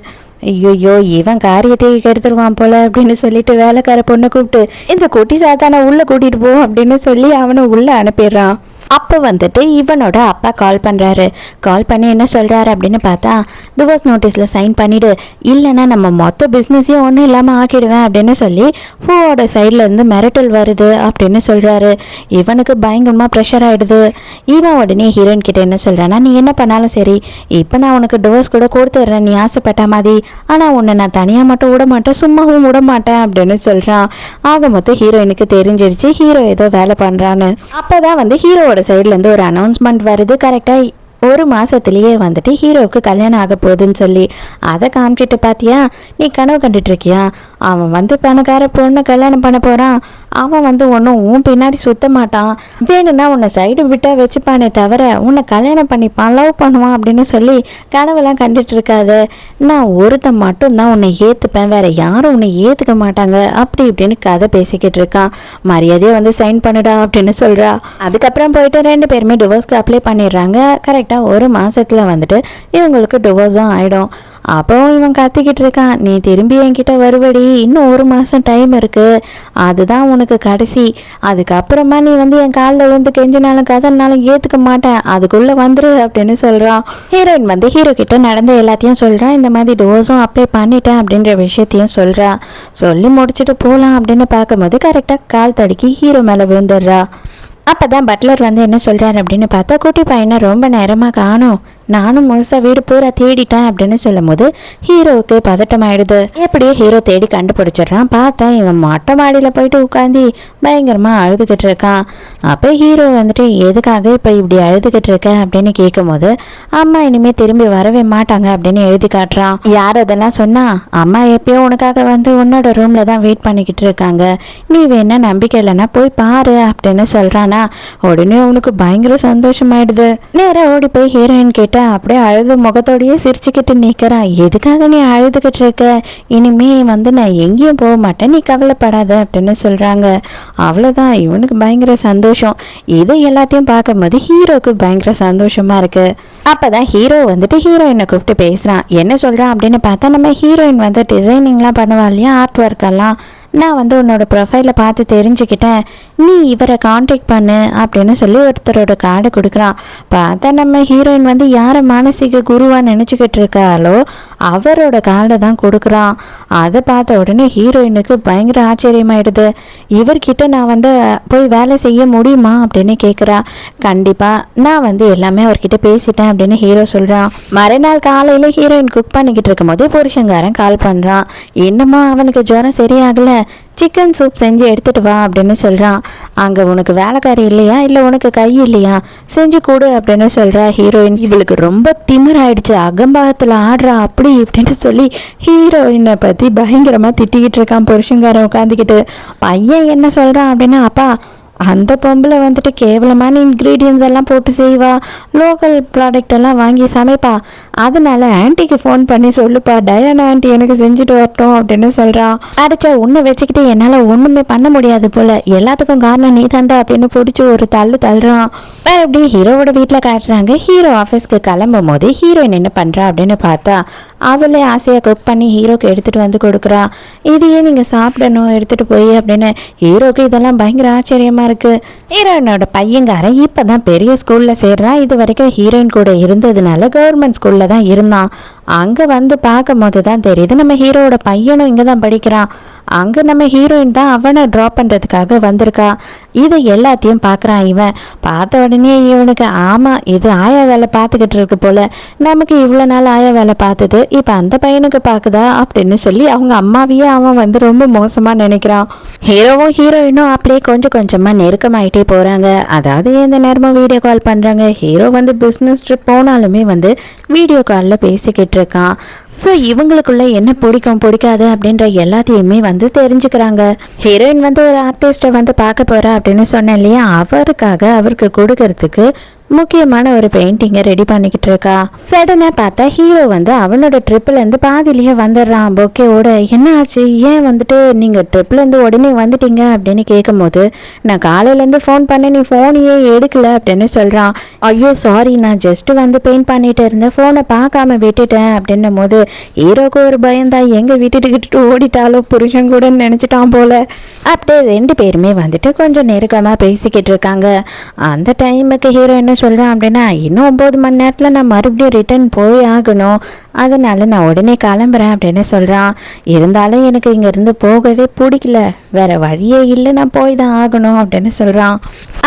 ஐயோ இவன் காரியத்தை கெடுத்துருவான் போல அப்படின்னு சொல்லிட்டு வேலைக்கார பொண்ணை கூப்பிட்டு இந்த குட்டி சாத்தானை உள்ளே கூட்டிகிட்டு போ அப்படின்னு சொல்லி அவனை உள்ளே அனுப்பிடுறான். அப்போ வந்துட்டு இவனோட அப்பா கால் பண்ணுறாரு. கால் பண்ணி என்ன சொல்கிறாரு அப்படின்னு பார்த்தா, டிவோர்ஸ் நோட்டீஸில் சைன் பண்ணிவிடு, இல்லைன்னா நம்ம மொத்த பிஸ்னஸையும் ஒன்றும் இல்லாமல் ஆக்கிடுவேன் அப்படின்னு சொல்லி பூவோட சைட்லேருந்து மிரட்டல் வருது அப்படின்னு சொல்கிறாரு. இவனுக்கு பயங்கரமாக ப்ரெஷர் ஆகிடுது. இவன் உடனே ஹீரோயின் கிட்ட என்ன சொல்கிறான்னா, நீ என்ன பண்ணாலும் சரி, இப்போ நான் உனக்கு டிவோர்ஸ் கூட கொடுத்துட்றேன் நீ ஆசைப்பட்ட மாதிரி, ஆனால் உன்னை நான் தனியாக மட்டும் விட மாட்டேன், சும்மாவும் விட மாட்டேன் அப்படின்னு சொல்கிறான். ஆக மொத்தம் ஹீரோயினுக்கு தெரிஞ்சிருச்சு ஹீரோ ஏதோ வேலை பண்ணுறான்னு. அப்போ தான் வந்து ஹீரோவோட சைட்லேருந்து ஒரு அனௌன்ஸ்மெண்ட் வருது. கரெக்டாக ஒரு மாதத்துலேயே வந்துட்டு ஹீரோவுக்கு கல்யாணம் ஆக போகுதுன்னு சொல்லி அதை காமிச்சிட்டு பார்த்தியா, நீ கனவு கண்டுட்டு இருக்கியா, அவன் வந்து பணக்கார பொண்ணை கல்யாணம் பண்ண போகிறான், அவன் வந்து ஒன்றும் உன் பின்னாடி சுத்த மாட்டான், வேணும்னா உன்னை சைடு விட்டால் வச்சுப்பானே தவிர உன்னை கல்யாணம் பண்ணிப்பான், லவ் பண்ணுவான் அப்படின்னு சொல்லி கனவெல்லாம் கண்டுட்டு இருக்காது, நான் ஒருத்தன் மட்டும்தான் உன்னை ஏற்றுப்பேன், வேற யாரும் உன்னை ஏற்றுக்க மாட்டாங்க அப்படி இப்படின்னு கதை பேசிக்கிட்டு இருக்கான். மரியாதையை வந்து சைன் பண்ணுடா அப்படின்னு சொல்கிறா. அதுக்கப்புறம் போயிட்டு ரெண்டு பேருமே டிவோர்ஸ்க்கு அப்ளை பண்ணிடுறாங்க. கரெக்டாக ஒரு மாதத்தில் வந்துட்டு இவங்களுக்கு டிவோர்ஸும் ஆகிடும். அப்போ இவன் கத்திக்கிட்டு இருக்கான், நீ திரும்பி என்கிட்ட வருவடி, இன்னும் ஒரு மாதம் டைம் இருக்குது, அதுதான் உனக்கு கடைசி, அதுக்கப்புறமா நீ வந்து என் காலில் விழுந்து கெஞ்சினாலும் கதனாலும் ஏற்றுக்க மாட்டேன், அதுக்குள்ளே வந்துரு அப்படின்னு சொல்கிறான். ஹீரோயின் வந்து ஹீரோ கிட்ட நடந்த எல்லாத்தையும் சொல்கிறான். இந்த மாதிரி டிவோர்ஸும் அப்ளை பண்ணிட்டேன் அப்படின்ற விஷயத்தையும் சொல்கிறா. சொல்லி முடிச்சுட்டு போகலாம் அப்படின்னு பார்க்கும்போது கரெக்டாக கால் தடுக்கி ஹீரோ மேலே விழுந்துடுறா. அப்போ தான் பட்லர் வந்து என்ன சொல்கிறார் அப்படின்னு பார்த்தா, குட்டி பையனை ரொம்ப நேரமாக காணோம், நானும் முழுசாக வீடு பூரா தேடிட்டேன் அப்படின்னு சொல்லும் போது ஹீரோவுக்கு பதட்டமாயிடுது. எப்படியோ ஹீரோ தேடி கண்டுபிடிச்சிடுறான். பார்த்தா இவன் மொட்டை மாடியில் போயிட்டு உட்காந்து பயங்கரமாக அழுதுகிட்டு இருக்கான். அப்போ ஹீரோ வந்துட்டு எதுக்காக இப்போ இப்படி அழுதுகிட்டு இருக்க அப்படின்னு கேட்கும் போது, அம்மா இனிமேல் திரும்பி வரவே மாட்டாங்க அப்படின்னு எழுதி காட்டுறான். யார் அதெல்லாம் சொன்னா, அம்மா எப்பயோ உனக்காக வந்து உன்னோட ரூமில் தான் வெயிட் பண்ணிக்கிட்டு இருக்காங்க, நீ வேணா நம்பிக்கை இல்லைன்னா போய் பாரு அப்படின்னு சொல்கிறானா. உடனே அவனுக்கு பயங்கர சந்தோஷமாயிடுது. நேராக ஓடி போய் ஹீரோயின் கேட்டு கிட்ட அப்படியே அழுது முகத்தோடையே சிரிச்சுக்கிட்டு நிற்கிறான். எதுக்காக நீ அழுதுகிட்டு இருக்க? இனிமே வந்து நான் எங்கேயும் போக மாட்டேன், நீ கவலைப்படாத அப்படின்னு சொல்கிறாங்க. அவ்வளோதான், இவனுக்கு பயங்கர சந்தோஷம். இது எல்லாத்தையும் பார்க்கும்போது ஹீரோவுக்கு பயங்கர சந்தோஷமாக இருக்குது. அப்போ தான் ஹீரோ வந்துட்டு ஹீரோயினை கூப்பிட்டு பேசுகிறான். என்ன சொல்கிறான் அப்படின்னு பார்த்தா, நம்ம ஹீரோயின் வந்து டிசைனிங்லாம் பண்ணுவா இல்லையா, ஆர்ட் ஒர்க்கெல்லாம், நான் வந்து உன்னோட ப்ரொஃபைலை பார்த்து தெரிஞ்சுக்கிட்டேன், நீ இவரை காண்டாக்ட் பண்ணு அப்படின்னு சொல்லி ஒருத்தரோட கார்டை கொடுக்குறான். பார்த்தா நம்ம ஹீரோயின் வந்து யாரை மானசீக குருவாக நினச்சிக்கிட்டு இருக்காளோ அவரோட கார்டை தான் கொடுக்குறான். அதை பார்த்த உடனே ஹீரோயினுக்கு பயங்கர ஆச்சரியமாயிடுது. இவர்கிட்ட நான் வந்து போய் வேலை செய்ய முடியுமா அப்படின்னு கேட்குறா. கண்டிப்பாக நான் வந்து எல்லாமே அவர்கிட்ட பேசிட்டேன் அப்படின்னு ஹீரோ சொல்கிறான். மறுநாள் காலையில் ஹீரோயின் குக் பண்ணிக்கிட்டு இருக்கும் போதே புருஷங்காரன் கால் பண்ணுறான். என்னமோ அவனுக்கு ஜுரம் சரியாகலை, சிக்கன் சூப் செஞ்சு எடுத்துகிட்டு வா அப்படின்னு சொல்கிறான். அங்கே உனக்கு வேலைக்காரி இல்லையா, இல்லை உனக்கு கை இல்லையா, செஞ்சு கொடு அப்படின்னு சொல்கிறா ஹீரோயின். இவளுக்கு ரொம்ப திமிராயிடுச்சு, அகம்பாகத்தில் ஆடுறா அப்படி இப்படின்னு சொல்லி ஹீரோயினை பற்றி பயங்கரமாக திட்டிக்கிட்டு இருக்கான் புருஷங்காரன் உட்காந்துக்கிட்டு. பையன் என்ன சொல்கிறான் அப்படின்னா, அப்பா அந்த பொம்பளை வந்துட்டு கேவலமான இன்க்ரீடியன்ஸ் எல்லாம் போட்டு செய்வா, லோக்கல் ப்ராடக்ட் எல்லாம் வாங்கி சமைப்பா, அதனால ஆன்ட்டிக்கு ஃபோன் பண்ணி சொல்லுப்பா, டயானா ஆன்ட்டி எனக்கு செஞ்சுட்டு வரட்டும் அப்படின்னு சொல்கிறான். அடிச்சா உன்னை வச்சுக்கிட்டு என்னால் ஒன்றுமே பண்ண முடியாது போல், எல்லாத்துக்கும் காரணம் நீ தாண்டா அப்படின்னு பிடிச்சி ஒரு தள்ளுறான். அப்படி ஹீரோவோட வீட்டில் காட்டுறாங்க. ஹீரோ ஆஃபீஸ்க்கு கிளம்பும் போது ஹீரோயின் என்ன பண்ணுறா அப்படின்னு பார்த்தா, அவளே ஆசையாக குக் பண்ணி ஹீரோக்கு எடுத்துகிட்டு வந்து கொடுக்குறா. இதையே நீங்கள் சாப்பிடணும் எடுத்துகிட்டு போய் அப்படின்னு. ஹீரோக்கு இதெல்லாம் பயங்கர ஆச்சரியமாக இருக்குது. ஹீரோயினோட பையங்காரன் இப்போ தான் பெரிய ஸ்கூலில் சேர்றான். இது வரைக்கும் ஹீரோயின் கூட இருந்ததுனால கவர்மெண்ட் ஸ்கூலில் தான் இருந்தான். அங்கே வந்து பார்க்கும் போது தான் தெரியுது நம்ம ஹீரோவோட பையனும் இங்கே தான் படிக்கிறான். அங்கே நம்ம ஹீரோயின் தான் அவனை ட்ராப் பண்ணுறதுக்காக வந்திருக்கா. இதை எல்லாத்தையும் பார்க்குறான். இவன் பார்த்த உடனே இவனுக்கு ஆமாம் இது ஆயா வேலை பார்த்துக்கிட்டு இருக்கு போல், நமக்கு இவ்வளோ நாள் ஆயா வேலை பார்த்தது இப்போ அந்த பையனுக்கு பார்க்குதா அப்படின்னு சொல்லி அவங்க அம்மாவையே அவன் வந்து ரொம்ப மோசமாக நினைக்கிறான். ஹீரோவும் ஹீரோயினும் அப்படியே கொஞ்சம் கொஞ்சமாக நெருக்கமாயிட்டே போகிறாங்க. அதாவது எந்த நேரமும் வீடியோ கால் பண்ணுறாங்க. ஹீரோ வந்து பிஸ்னஸ் ட்ரிப் போனாலுமே வந்து வீடியோ காலில் பேசிக்கிட்டு இருக்கான். ஸோ இவங்களுக்குள்ள என்ன பிடிக்கும் பிடிக்காது அப்படின்ற எல்லாத்தையுமே வந்து தெரிஞ்சுக்கிறாங்க. ஹீரோயின் வந்து ஒரு ஆர்டிஸ்ட்டை வந்து பார்க்க போகிறா அப்படின்னு சொன்னேன் இல்லையா, அவருக்கு கொடுக்கறதுக்கு முக்கியமான ஒரு பெயிண்டிங்கை ரெடி பண்ணிக்கிட்டு இருக்கா. சடனாக பார்த்தா ஹீரோ வந்து அவனோட ட்ரிப்லேருந்து பாதிலேயே வந்துடுறான் பொக்கேவோட. என்ன ஆச்சு, ஏன் வந்துட்டு நீங்கள் ட்ரிப்லேருந்து உடனே வந்துட்டீங்க அப்படின்னு கேட்கும் போது, நான் காலையிலேருந்து ஃபோன் பண்ணேன், நீ ஃபோனையே எடுக்கல அப்படின்னு சொல்கிறான். ஐயோ சாரி, நான் ஜஸ்ட்டு வந்து பெயிண்ட் பண்ணிட்டு இருந்தேன், ஃபோனை பார்க்காம விட்டுட்டேன் அப்படின்னும் போது ஹீரோக்கு ஒரு பயந்தான், எங்கே விட்டுட்டு ஓடிட்டாலும் புருஷன் கூட நினச்சிட்டான் போல. அப்படியே ரெண்டு பேருமே வந்துட்டு கொஞ்சம் நெருக்கமாக பேசிக்கிட்டு இருக்காங்க. அந்த டைமுக்கு ஹீரோ என்ன சொல்கிறேன் அப்படின்னா, இன்னும் 9 மணி நேரத்தில் நான் மறுபடியும் ரிட்டர்ன் போய் ஆகணும், அதனால நான் உடனே கிளம்புறேன் அப்படின்னு சொல்கிறான். இருந்தாலும் எனக்கு இங்கேருந்து போகவே பிடிக்கல, வேறு வழியே இல்லை, நான் போய் தான் ஆகணும் அப்படின்னு சொல்கிறான்.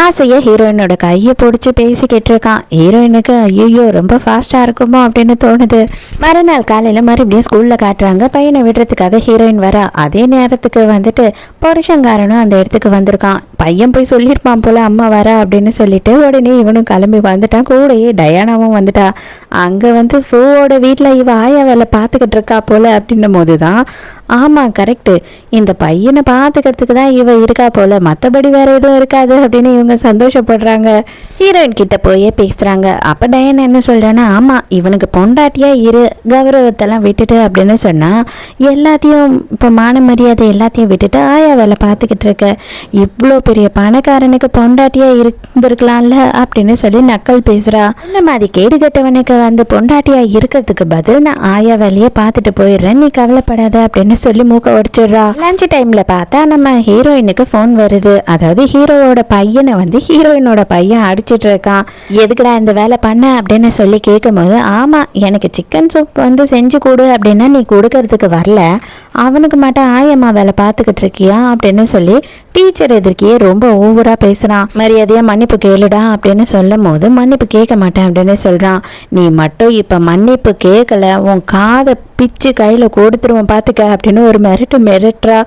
ஆசையாக ஹீரோயினோட கையை பிடிச்சி பேசிக்கிட்டு இருக்கான். ஹீரோயினுக்கு ஐயோ ரொம்ப ஃபாஸ்ட்டாக இருக்குமோ அப்படின்னு தோணுது. மறுநாள் காலையில் மறுபடியும் ஸ்கூலில் காட்டுறாங்க. பையனை விடுறதுக்காக ஹீரோயின் வரா. அதே நேரத்துக்கு வந்துட்டு புருஷங்காரனும் அந்த இடத்துக்கு வந்திருக்கான். பையன் போய் சொல்லியிருப்பான் போல் அம்மா வரா அப்படின்னு சொல்லிட்டு உடனே இவனும் கிளம்பி வந்துட்டான். கூடயே டயானாவும் வந்துட்டா. அங்கே வந்து ஃபோவோட வீட்டில் இவ ஆயா வேலை பார்த்துக்கிட்டு இருக்கா போல் அப்படின்னும் போது தான், ஆமாம் கரெக்டு, இந்த பையனை பார்த்துக்கிறதுக்கு தான் இவ இருக்கா போல், மற்றபடி வேறு எதுவும் இருக்காது அப்படின்னு இவங்க சந்தோஷப்படுறாங்க. ஹீரோயின் கிட்ட போயே பேசுகிறாங்க. அப்போ டயானா என்ன சொல்கிறேன்னா, ஆமாம் இவனுக்கு பொண்டாட்டியாக இரு, கௌரவத்தெல்லாம் விட்டுட்டு அப்படின்னு சொன்னால் எல்லாத்தையும் இப்போ மான மரியாதை எல்லாத்தையும் விட்டுட்டு ஆயா வேலை பார்த்துக்கிட்டு இருக்க, இவ்வளோ பெரிய பணக்காரனுக்கு பொண்டாட்டியாக இருந்திருக்கலாம்ல அப்படின்னு சொல்லி நக்கல் பேசுகிறா. இந்த மாதிரி கேடுகட்டவனுக்கு வந்து பொண்டாட்டியாக இருக்கிறதுக்கு பதில் நான் ஆயா வேலையை பார்த்துட்டு போயிடுறேன், நீ கவலைப்படாத அப்படின்னு சொல்லி மூக்க உடைச்சிடுறா. லஞ்ச் டைமில் பார்த்தா நம்ம ஹீரோயினுக்கு ஃபோன் வருது. அதாவது ஹீரோவோட பையனை வந்து ஹீரோயினோட பையன் அடிச்சிட்டு இருக்கான். எதுக்குடா இந்த வேலை பண்ண அப்படின்னு சொல்லி கேட்கும் போது, ஆமாம் எனக்கு சிக்கன் சூப் வந்து செஞ்சு கொடு அப்படின்னா நீ கொடுக்கறதுக்கு வரல, அவனுக்கு மட்டும் ஆயம்மா வேலை பார்த்துக்கிட்டு இருக்கியா அப்படின்னு சொல்லி டீச்சர் எதிர்க்கையே ரொம்ப ஓவராக பேசுகிறான். மரியாதையாக மன்னிப்பு கேளுடா அப்படின்னு சொல்லும் போது மன்னிப்பு கேட்க மாட்டேன் அப்படின்னு சொல்கிறான். நீ மட்டும் இப்போ மன்னிப்பு கேட்கல, உன் காதை பிச்சு கையில் கொடுத்துருவோம் பார்த்துக்க அப்படின்னு ஒரு மிரட்டுறா.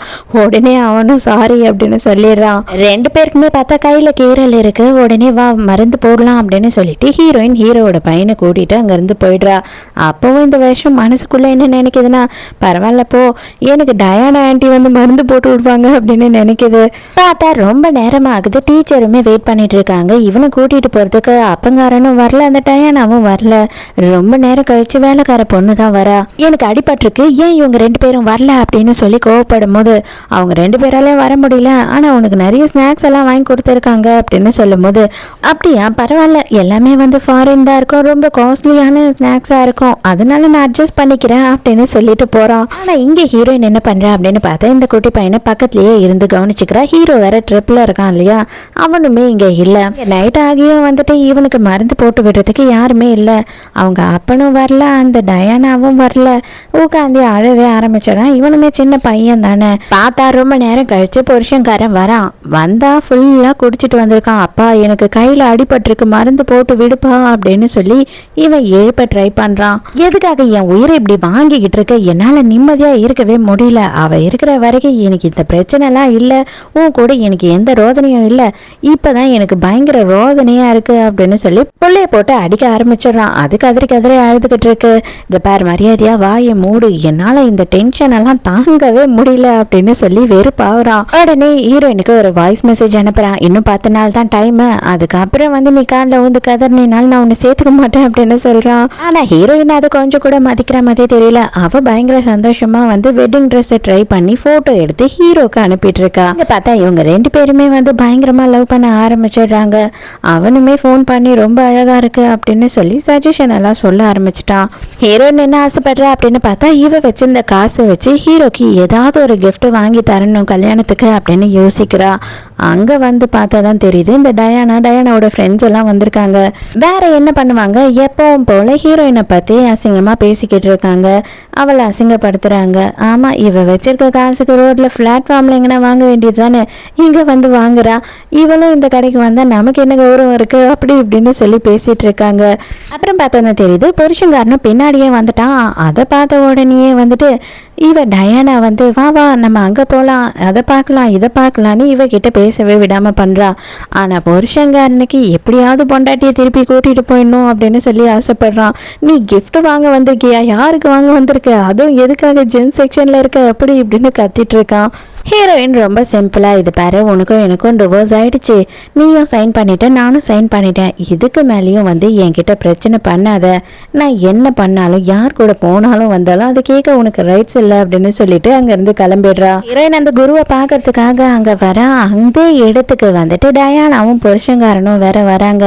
உடனே அவனும் சாரி அப்படின்னு சொல்லிடுறான். 2 பேருக்குமே பார்த்தா கையில் கீரல் இருக்கு. உடனே வா மருந்து போடலாம் அப்படின்னு சொல்லிட்டு ஹீரோயின் ஹீரோவோட பையனை கூட்டிட்டு அங்கேருந்து போயிடுறா. அப்பவும் இந்த வருஷம் மனசுக்குள்ள என்ன நினைக்குதுன்னா, பரவாயில்ல போ, எனக்கு டயானா ஆண்டி வந்து மருந்து போட்டு விடுவாங்க அப்படின்னு நினைக்குது. பார்த்தா ரொம்ப நேரமாகுது. டீச்சருமே வெயிட் பண்ணிட்டு இருக்காங்க. இவனை கூட்டிட்டு போறதுக்கு அப்பங்காரனும் வரல, அந்த டயானாவும் வரல. ரொம்ப நேரம் கழிச்சு வேலைக்கார பொண்ணு தான் வரா. எனக்கு அடிபட்டிருக்கு, ஏன் இவங்க 2 பேரும் வரல அப்படின்னு சொல்லி கோவப்படும் போது, அவங்க 2 பேராலையும் வர முடியல, ஆனா உனக்கு நிறைய ஸ்நாக்ஸ் எல்லாம் வாங்கி கொடுத்துருக்காங்க அப்படின்னு சொல்லும் போது, அப்படியா பரவாயில்ல, எல்லாமே வந்து ஃபாரின் தான் இருக்கும், ரொம்ப காஸ்ட்லியான ஸ்நாக்ஸா இருக்கும், அதனால நான் அட்ஜஸ்ட் பண்ணிக்கிறேன் அப்படின்னு சொல்லிட்டு போறான். ஆனா இங்க ஹீரோயின் என்ன பண்றா அப்படின்னு பார்த்தா, இந்த குட்டி பையனை பக்கத்துலயே இருந்து கவனிச்சுக்கிறா. ஹீரோ வேற ட்ரிப்ல இருக்கான் இல்லையா, அவனுமே இங்க இல்ல. நைட் ஆகியும் வந்துட்டு இவனுக்கு மருந்து போட்டு விடுறதுக்கு யாருமே இல்ல. அவங்க அப்பனும் வரல, அந்த டயானாவும் வரல. உட்காந்து அழவே ஆரம்பிச்சிடான். இவனுமே சின்ன பையன் தானே. பார்த்தா ரொம்ப நேரம் கழிச்சு புருஷன்காரன் வரான். வந்தா ஃபுல்லா குடிச்சிட்டு வந்திருக்கான். அப்பா எனக்கு கையில அடிபட்டிருக்கு, மருந்து போட்டு விடுப்பா அப்படின்னு சொல்லி இவன் எழுப்ப ட்ரை பண்றான். எதுக்காக என் உயிரை இப்படி வாங்கிக்கிட்டு இருக்க, என்னால நிம்மதியா இருக்கவே முடியல. அவ இருக்கிற வரைக்கும் எனக்கு இந்த பிரச்சனை எல்லாம் இல்ல, உன் கூட எனக்கு எந்த ரோதனையும் இல்ல, இப்பதான் எனக்கு பயங்கர ரோதனையா இருக்கு அப்படின்னு சொல்லி புள்ளைய போட்டு அடிக்க ஆரம்பிச்சிடறான். அது கதறி கதறி அழுதுகிட்டு இருக்கு. இந்த பேர் மரியாதையா வாயை மூடு, என்னால இந்த டென்ஷன் எல்லாம் தாங்கவே முடியல அப்படின்னு சொல்லி வெறுப்பாகிறான். உடனே ஹீரோயினுக்கு ஒரு வாய்ஸ் மெசேஜ் அனுப்புறான். இன்னும் 10 நாள் தான் டைம், அதுக்கப்புறம் வந்து நீ காலில் வந்து கதறினாலும் நான் உன்னை சேர்த்துக்க மாட்டேன் அப்படின்னு சொல்றான். ஆனா ஹீரோயின் அது கொஞ்சம் கூட மதிக்கிற மாதிரி தெரியல. அவ பயங்கர சந்தோஷமா வந்து வெட்டிங் ட்ரெஸ் ட்ரை பண்ணி போட்டோ எடுத்து ஹீரோக்கு அனுப்பிட்டு இருக்கா. பார்த்தா இவங்க 2 பேருமே வந்து பயங்கரமா லவ் பண்ண ஆரம்பிச்சிடுறாங்க. அவனுமே ஃபோன் பண்ணி ரொம்ப அழகா இருக்கு அப்படின்னு சொல்லி சஜஷன் எல்லாம் சொல்ல ஆரம்பிச்சிட்டான். ஹீரோயின் என்ன ஆசைப்படுறா அப்படின்னு பார்த்தா, இவ வச்சிருந்த காசை வச்சு ஹீரோக்கு ஏதாவது ஒரு கிஃப்ட் வாங்கி தரணும் கல்யாணத்துக்கு அப்படின்னு யோசிக்கிறா. அங்க வந்து பார்த்தா தான் தெரியுது, இந்த டயானாவோட ஃப்ரெண்ட்ஸ் எல்லாம் வந்திருக்காங்க. வேற என்ன பண்ணுவாங்க, எப்பவும் போல ஹீரோயினை பத்தி அசிங்கமா பேசிக்கிட்டு இருக்காங்க, அவளை அசிங்கப்படுத்துறாங்க. ஆமா, இவ வச்சிருக்க காசுக்கு ரோட்ல பிளாட்ஃபார்ம்ல எங்கன்னா வாங்க வேண்டியது தானே, இங்க வந்து வாங்குறா. இவளும் இந்த கடைக்கு வந்தா நமக்கு என்ன கௌரவம் இருக்கு அப்படி இப்படின்னு சொல்லி பேசிட்டு இருக்காங்க. அப்புறம் பார்த்தா தெரியுது, புருஷங்காரனும் பின்னாடியே வந்துட்டான். அதை பார்த்த உடனேயே வந்துட்டு இவ டயானா வந்து வா வா நம்ம அங்கே போகலாம், அதை பார்க்கலாம் இதை பார்க்கலான்னு இவகிட்ட பேசவே விடாமல் பண்ணுறா. ஆனால் புருஷங்காரனுக்கு எப்படியாவது பொண்டாட்டியை திருப்பி கூட்டிகிட்டு போயிடணும் அப்படின்னு சொல்லி ஆசைப்படுறான். நீ கிஃப்ட் வாங்க வந்திருக்கியா, யாருக்கு வாங்க வந்திருக்க, அதுவும் எதுக்காக ஜென்ஸ் செக்ஷனில் இருக்க அப்படி இப்படின்னு கத்திட்டு இருக்கான். ஹீரோயின் ரொம்ப சிம்பிளாக, இது பாரு உனக்கும் எனக்கும் டிவோர்ஸ் ஆயிடுச்சு, நீயும் சைன் பண்ணிட்ட நானும் சைன் பண்ணிட்டேன், இதுக்கு மேலேயும் வந்து என்கிட்ட பிரச்சனை பண்ணாத, நான் என்ன பண்ணாலும் யார் கூட போனாலும் வந்தாலும் அது கேட்க உனக்கு ரைட்ஸ் இல்லை அப்படின்னு சொல்லிட்டு அங்கேருந்து கிளம்பிடுறா. ஹீரோயின் அந்த குருவை பார்க்கறதுக்காக அங்கே வர, அந்த இடத்துக்கு வந்துட்டு டயானாவும் புருஷங்காரனும் வேற வராங்க.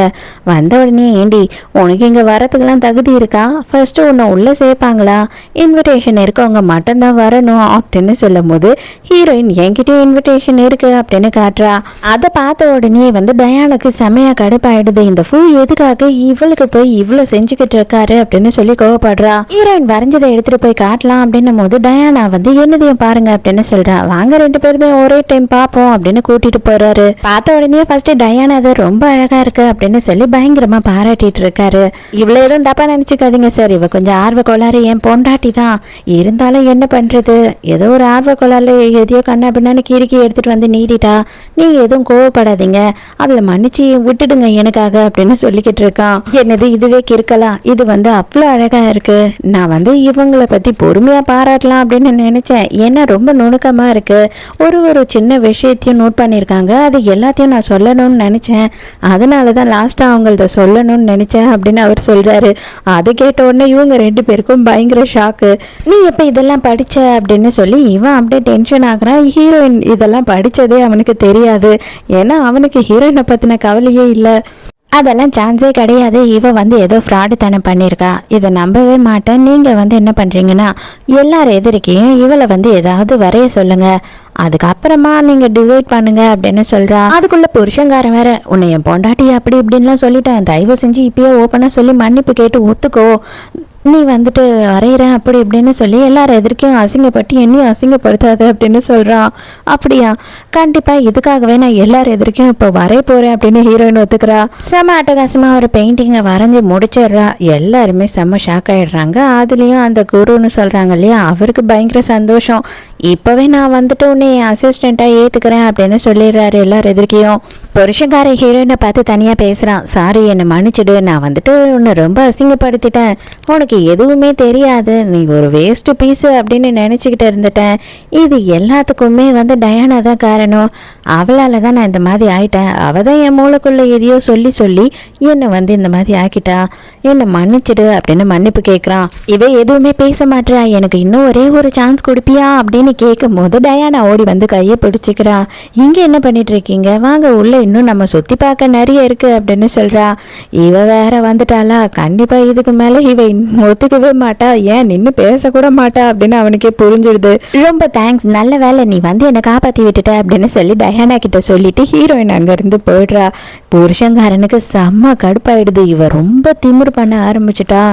வந்த உடனே ஏண்டி உனக்கு இங்கே வரத்துக்கெல்லாம் தகுதி இருக்கா, ஃபர்ஸ்ட் உன்னை உள்ளே சேர்ப்பாங்களா, இன்விடேஷன் இருக்கவங்க மட்டும்தான் வரணும் அப்படின்னு சொல்லும் போது ஹீரோயின் என்கிட்ட இன்விடேஷன் இருக்கு அப்படின்னு காட்டுறா. அதை பார்த்த உடனே வந்து டயானுக்கு செமையா கடுப்பாயிடுது. இந்த ஃபூ எதுக்காக இவளுக்கு போய் இவ்வளவு செஞ்சுக்கிட்டு இருக்காரு அப்படின்னு சொல்லி கோவப்படுறா. ஹீரோயின் வரைஞ்சதை எடுத்துட்டு போய் காட்டலாம் அப்படின்னும் போது டயானா வந்து என்னதையும் பாருங்க அப்படின்னு சொல்றா. வாங்க 2 பேரும் ஒரே டைம் பார்ப்போம் அப்படின்னு கூட்டிட்டு போறாரு. பார்த்த உடனே ஃபர்ஸ்ட் டயானா அது ரொம்ப அழகா இருக்கு அப்படின்னு சொல்லி பயங்கரமா பாராட்டிட்டு இருக்காரு. இவ்வளவு எதுவும் தப்பா நினைச்சுக்காதீங்க சார், இவ கொஞ்சம் ஆர்வ கோளாறு, என் பொண்டாட்டி தான், இருந்தாலும் என்ன பண்றது, ஏதோ ஒரு ஆர்வ கோளாறுல எதையோ கண்ணா பின்னான்னு கீரிக்கி எடுத்துட்டு வந்து நீட்டிட்டா, நீங்க எதுவும் கோவப்படாதீங்க, அவளை மன்னிச்சு விட்டுடுங்க எனக்காக அப்படின்னு சொல்லிக்கிட்டு இருக்கான். என்னது இதுவே கிறுக்கலாம், இது வந்து அவ்வளோ அழகா இருக்கு, நான் வந்து இவங்களை பத்தி பொறுமையா பாராட்டலாம் அப்படின்னு நினைச்சேன், ஏன்னா ரொம்ப நுணுக்கமா இருக்கு, ஒரு சின்ன விஷயத்தையும் நோட் பண்ணியிருக்காங்க, அது எல்லாத்தையும் நான் சொல்லணும்னு நினைச்சேன், அதனாலதான் லாஸ்டா அவங்கள்ட்ட சொல்லணும்னு நினைச்சேன் அப்படின்னு அவர் சொல்றாரு. அதை கேட்ட உடனே இவங்க 2 பேருக்கும் பயங்கர ஷாக்கு. நீ எப்ப இதெல்லாம் படிச்ச அப்படின்னு சொல்லி இவன் அப்படியே டென்ஷன் ஆகுறான். ஹீரோயின் இதெல்லாம் படித்ததே அவனுக்கு தெரியாது, ஏன்னா அவனுக்கு ஹீரோயினை பற்றின கவலையே இல்லை. அதெல்லாம் சான்ஸே கிடையாது, இவ வந்து ஏதோ ஃப்ராடு தனம் பண்ணியிருக்கா, இதை நம்பவே மாட்டேன், நீங்கள் வந்து என்ன பண்ணுறீங்கன்னா எல்லார் எதிர்க்கையும் இவளை வந்து ஏதாவது வரைய சொல்லுங்க, அதுக்கப்புறமா நீங்கள் டிசைட் பண்ணுங்க அப்படின்னு சொல்கிறா. அதுக்குள்ளே புருஷங்காரன் வேற உன்னை என் பொண்டாட்டி அப்படி இப்படின்லாம் சொல்லிட்டேன், தயவு செஞ்சு இப்பயே ஓப்பனாக சொல்லி மன்னிப்பு கேட்டு ஒத்துக்கோ, நீ வந்துட்டு வரைகிறேன் அப்படி இப்படின்னு சொல்லி எல்லாரும் எதிர்க்கையும் அசிங்கப்பட்டு என்னையும் அசிங்கப்படுத்தாது அப்படின்னு சொல்கிறான். அப்படியா, கண்டிப்பாக இதுக்காகவே நான் எல்லாரும் எதிர்க்கையும் இப்போ வரைய போகிறேன் அப்படின்னு ஹீரோயின் ஒத்துக்கிறா. செம்ம அட்டகாசமாக ஒரு பெயிண்டிங்கை வரைஞ்சி முடிச்சிடுறா. எல்லாருமே செம்ம ஷாக் ஆகிடுறாங்க. அதுலேயும் அந்த குருன்னு சொல்கிறாங்க இல்லையா, அவருக்கு பயங்கர சந்தோஷம். இப்போவே நான் வந்துட்டு உன்னை அசிஸ்டண்ட்டாக ஏற்றுக்கிறேன் அப்படின்னு சொல்லிடுறாரு எல்லாரும் எதிர்க்கையும். புருஷங்கார ஹீரோயினை பார்த்து தனியாக பேசுகிறான். சாரி, என்னை மன்னிச்சிடு, நான் வந்துட்டு உன்னை ரொம்ப அசிங்கப்படுத்திட்டேன், உனக்கு எதுவுமே தெரியாது, நீ ஒரு வேஸ்ட் பீஸு அப்படின்னு நினச்சிக்கிட்டு இருந்துட்டேன். இது எல்லாத்துக்குமே வந்து டயானா தான் காரணம், அவளால் தான் நான் இந்த மாதிரி ஆயிட்டேன், அவள் தான் என் மூளைக்குள்ளே எதையோ சொல்லி சொல்லி என்னை வந்து இந்த மாதிரி ஆக்கிட்டா, என்னை மன்னிச்சிடு அப்படின்னு மன்னிப்பு கேட்குறான். இவ எதுவுமே பேச மாட்டா. எனக்கு இன்னும் ஒரே ஒரு சான்ஸ் கொடுப்பியா அப்படின்னு கேட்கும் போது டயானா ஓடி வந்து கையை பிடிச்சிக்கிறா. இங்கே என்ன பண்ணிட்டு இருக்கீங்க, வாங்க உள்ள, இன்னும் நம்ம சுற்றி பார்க்க நிறைய இருக்கு அப்படின்னு சொல்றா. இவ வேற வந்துட்டாளா, கண்டிப்பாக இதுக்கு மேலே இவ ஒத்துக்கவே மாட்டா, ஏன் நின்று பேசக்கூட மாட்டா அப்படின்னு அவனுக்கே புரிஞ்சிடுது. ரொம்ப தேங்க்ஸ், நல்ல வேலை நீ வந்து என்னை காப்பாற்றி விட்டுட்ட அப்படின்னு சொல்லி டயானா கிட்ட சொல்லிட்டு ஹீரோயின் அங்கேருந்து போயிடுறா. புருஷங்காரனுக்கு செம்ம கடுப்பாயிடுது. இவ ரொம்ப திமிரு பண்ண ஆரம்பிச்சுட்டா.